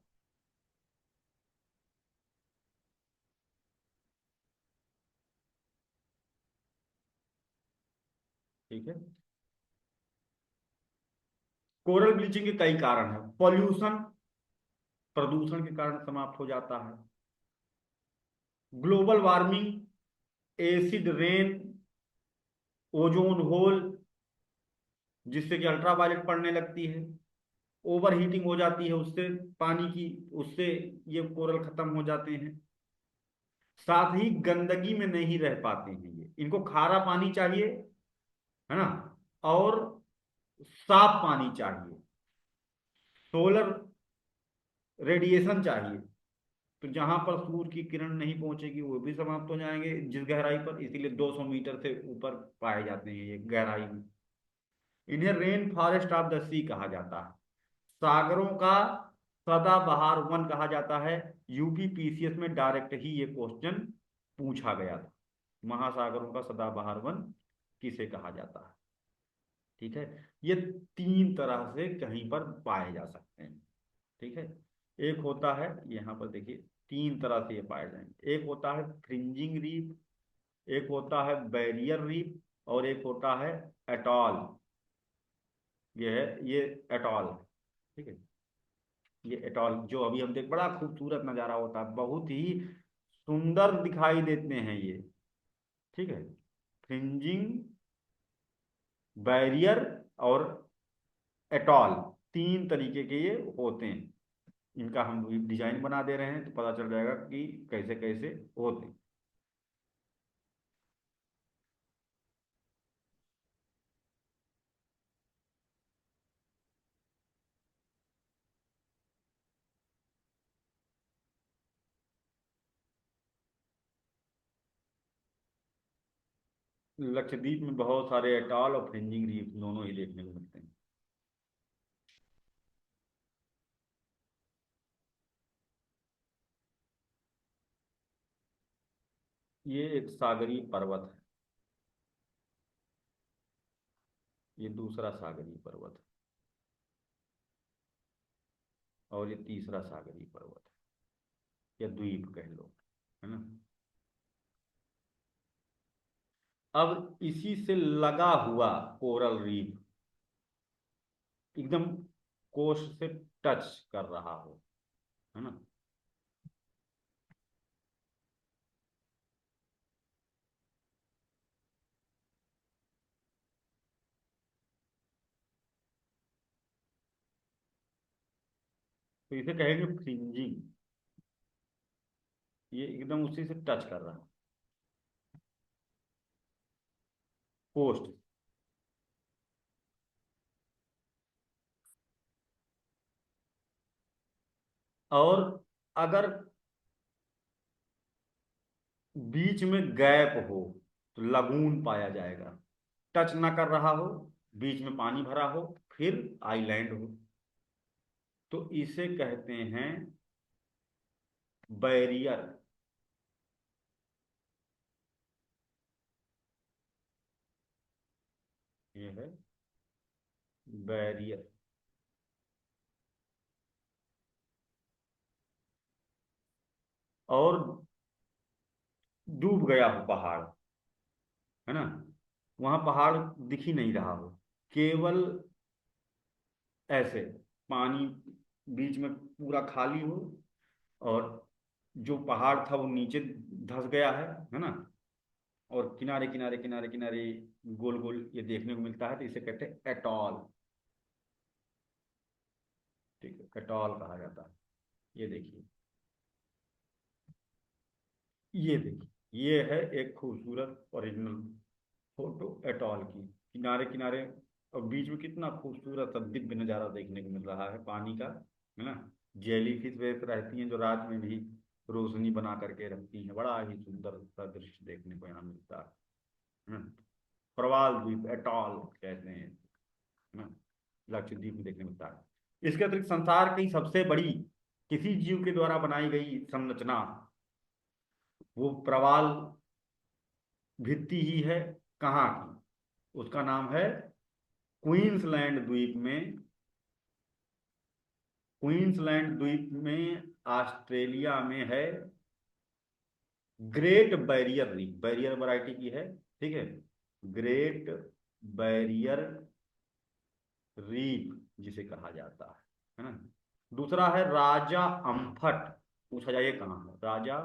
ठीक है। कोरल ब्लीचिंग के कई कारण हैं। पॉल्यूशन, प्रदूषण के कारण समाप्त हो जाता है। Global warming, acid rain, ozone hole, जिससे कि अल्ट्रावायलेट पड़ने लगती है, ओवर हीटिंग हो जाती है उससे, पानी की, उससे ये कोरल खत्म हो जाते हैं। साथ ही गंदगी में नहीं रह पाते हैं ये, इनको खारा पानी चाहिए, है ना, और साफ पानी चाहिए, सोलर रेडिएशन चाहिए। तो जहां पर सूर्य की किरण नहीं पहुंचेगी वो भी समाप्त हो जाएंगे जिस गहराई पर, इसीलिए 200 मीटर से ऊपर पाए जाते हैं ये गहराई में। इन्हें रेन फॉरेस्ट ऑफ द सी कहा जाता है, सागरों का सदाबहार वन कहा जाता है। यूपी पीसीएस में डायरेक्ट ही ये क्वेश्चन पूछा गया था, महासागरों का सदाबहार वन किसे कहा जाता है। ठीक है, ये तीन तरह से कहीं पर पाए जा सकते हैं। ठीक है, एक होता है, यहाँ पर देखिए तीन तरह से ये पाए जाएंगे, एक होता है फ्रिंजिंग रीफ, एक होता है बैरियर रीफ, और एक होता है एटॉल। ये है, ये एटॉल है। ठीक है, ये एटॉल जो अभी हम देख, बड़ा खूबसूरत नज़ारा होता है, बहुत ही सुंदर दिखाई देते हैं ये। ठीक है, फ्रिंजिंग, बैरियर और एटॉल, तीन तरीके के ये होते हैं। इनका हम डिजाइन बना दे रहे हैं तो पता चल जाएगा कि कैसे कैसे होते हैं। लक्षद्वीप में बहुत सारे एटॉल और फ्रिंजिंग रीफ दोनों ही देखने को मिलते हैं। ये एक सागरीय पर्वत है, ये दूसरा सागरीय पर्वत है, और ये तीसरा सागरीय पर्वत है, या द्वीप कह लो, है ना। अब इसी से लगा हुआ कोरल रीफ एकदम कोस्ट से टच कर रहा हो, है ना, तो इसे कहेंगे फ्रिंजिंग। ये एकदम उसी से टच कर रहा है कोस्ट। और अगर बीच में गैप हो तो लगून पाया जाएगा, टच ना कर रहा हो, बीच में पानी भरा हो, फिर आइलैंड हो, तो इसे कहते हैं बैरियर। ये है बैरियर। और डूब गया हो पहाड़, है ना, वहां पहाड़ दिख ही नहीं रहा हो, केवल ऐसे पानी बीच में पूरा खाली हो, और जो पहाड़ था वो नीचे धंस गया है ना, और किनारे किनारे किनारे किनारे गोल गोल ये देखने को मिलता है, तो इसे कहते हैं एटॉल। ठीक है, एटॉल कहा जाता है। ये देखिए, ये देखिए, ये है एक खूबसूरत ओरिजिनल फोटो एटॉल की, किनारे किनारे, और बीच में कितना खूबसूरत सा दिव्य नज़ारा देखने को मिल रहा है पानी का, है ना। जेली फिश वैसे रहती हैं जो रात में भी रोशनी बना करके रखती हैं, बड़ा ही सुंदर सा दृश्य देखने को यहाँ मिलता है ना। प्रवाल द्वीप एटॉल कहते हैं, है ना, लक्षद्वीप में देखने मिलता है। इसके अतिरिक्त संसार की सबसे बड़ी किसी जीव के द्वारा बनाई गई संरचना वो प्रवाल भित्ति ही है। कहाँ की, उसका नाम है क्वींसलैंड द्वीप में, क्वींसलैंड द्वीप में ऑस्ट्रेलिया में है great barrier reef, barrier variety की है। ठीक है, ग्रेट बैरियर रीफ जिसे कहा जाता है ना। दूसरा है राजा अम्फट, पूछा जाइए कहाँ है राजा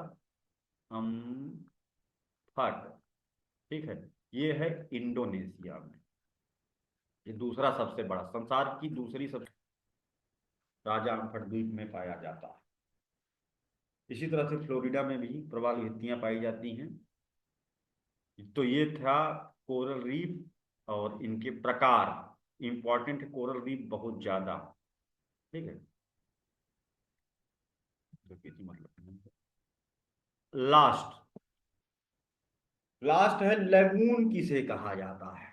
अम्फट। ठीक है, ये है इंडोनेशिया में। ये दूसरा सबसे बड़ा, संसार की दूसरी सबसे राजा अम्फट द्वीप में पाया जाता है। इसी तरह से फ्लोरिडा में भी प्रवाल भित्तियां पाई जाती हैं। तो ये था कोरल रीफ और इनके प्रकार। इंपॉर्टेंट कोरल रीफ बहुत ज्यादा, ठीक है। तो किसी मतलब नहीं। लास्ट लास्ट है लगून किसे कहा जाता है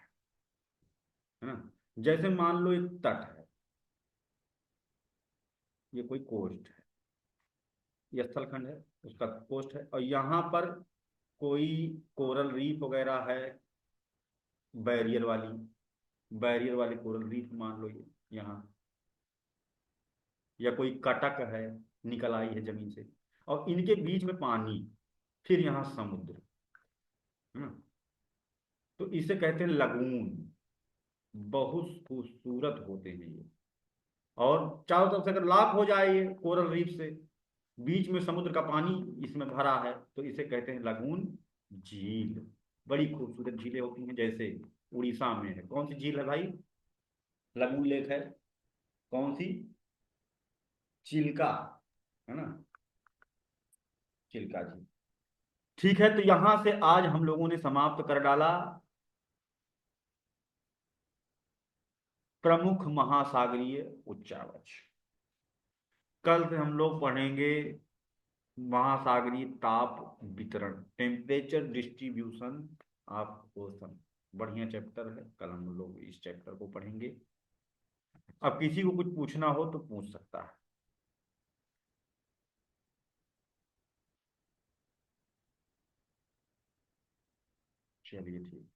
ना। जैसे मान लो एक तट है, ये कोई कोस्ट है, ये स्थलखंड है, उसका कोस्ट है, और यहाँ पर कोई कोरल रीफ वगैरह है, बैरियर वाली कोरल रीफ मान लो ये यहाँ, या कोई कटक है निकल आई है जमीन से, और इनके बीच में पानी, फिर यहाँ समुद्र, है ना। तो इसे कहते हैं लगून। बहुत खूबसूरत होते हैं ये, और चारों तरफ से अगर लॉक हो जाए ये कोरल रीफ से, बीच में समुद्र का पानी इसमें भरा है, तो इसे कहते हैं लगून झील। बड़ी खूबसूरत झीलें होती हैं, जैसे उड़ीसा में है, कौन सी झील है भाई, लगून लेक है, कौन सी, चिल्का, है ना, चिल्का झील। ठीक है, तो यहां से आज हम लोगों ने समाप्त कर डाला प्रमुख महासागरीय उच्चावच। कल से हम लोग पढ़ेंगे महासागरीय ताप वितरण, टेम्परेचर डिस्ट्रीब्यूशन ऑफ ओशन। बढ़िया चैप्टर है, कल हम लोग इस चैप्टर को पढ़ेंगे। अब किसी को कुछ पूछना हो तो पूछ सकता है। चलिए ठीक।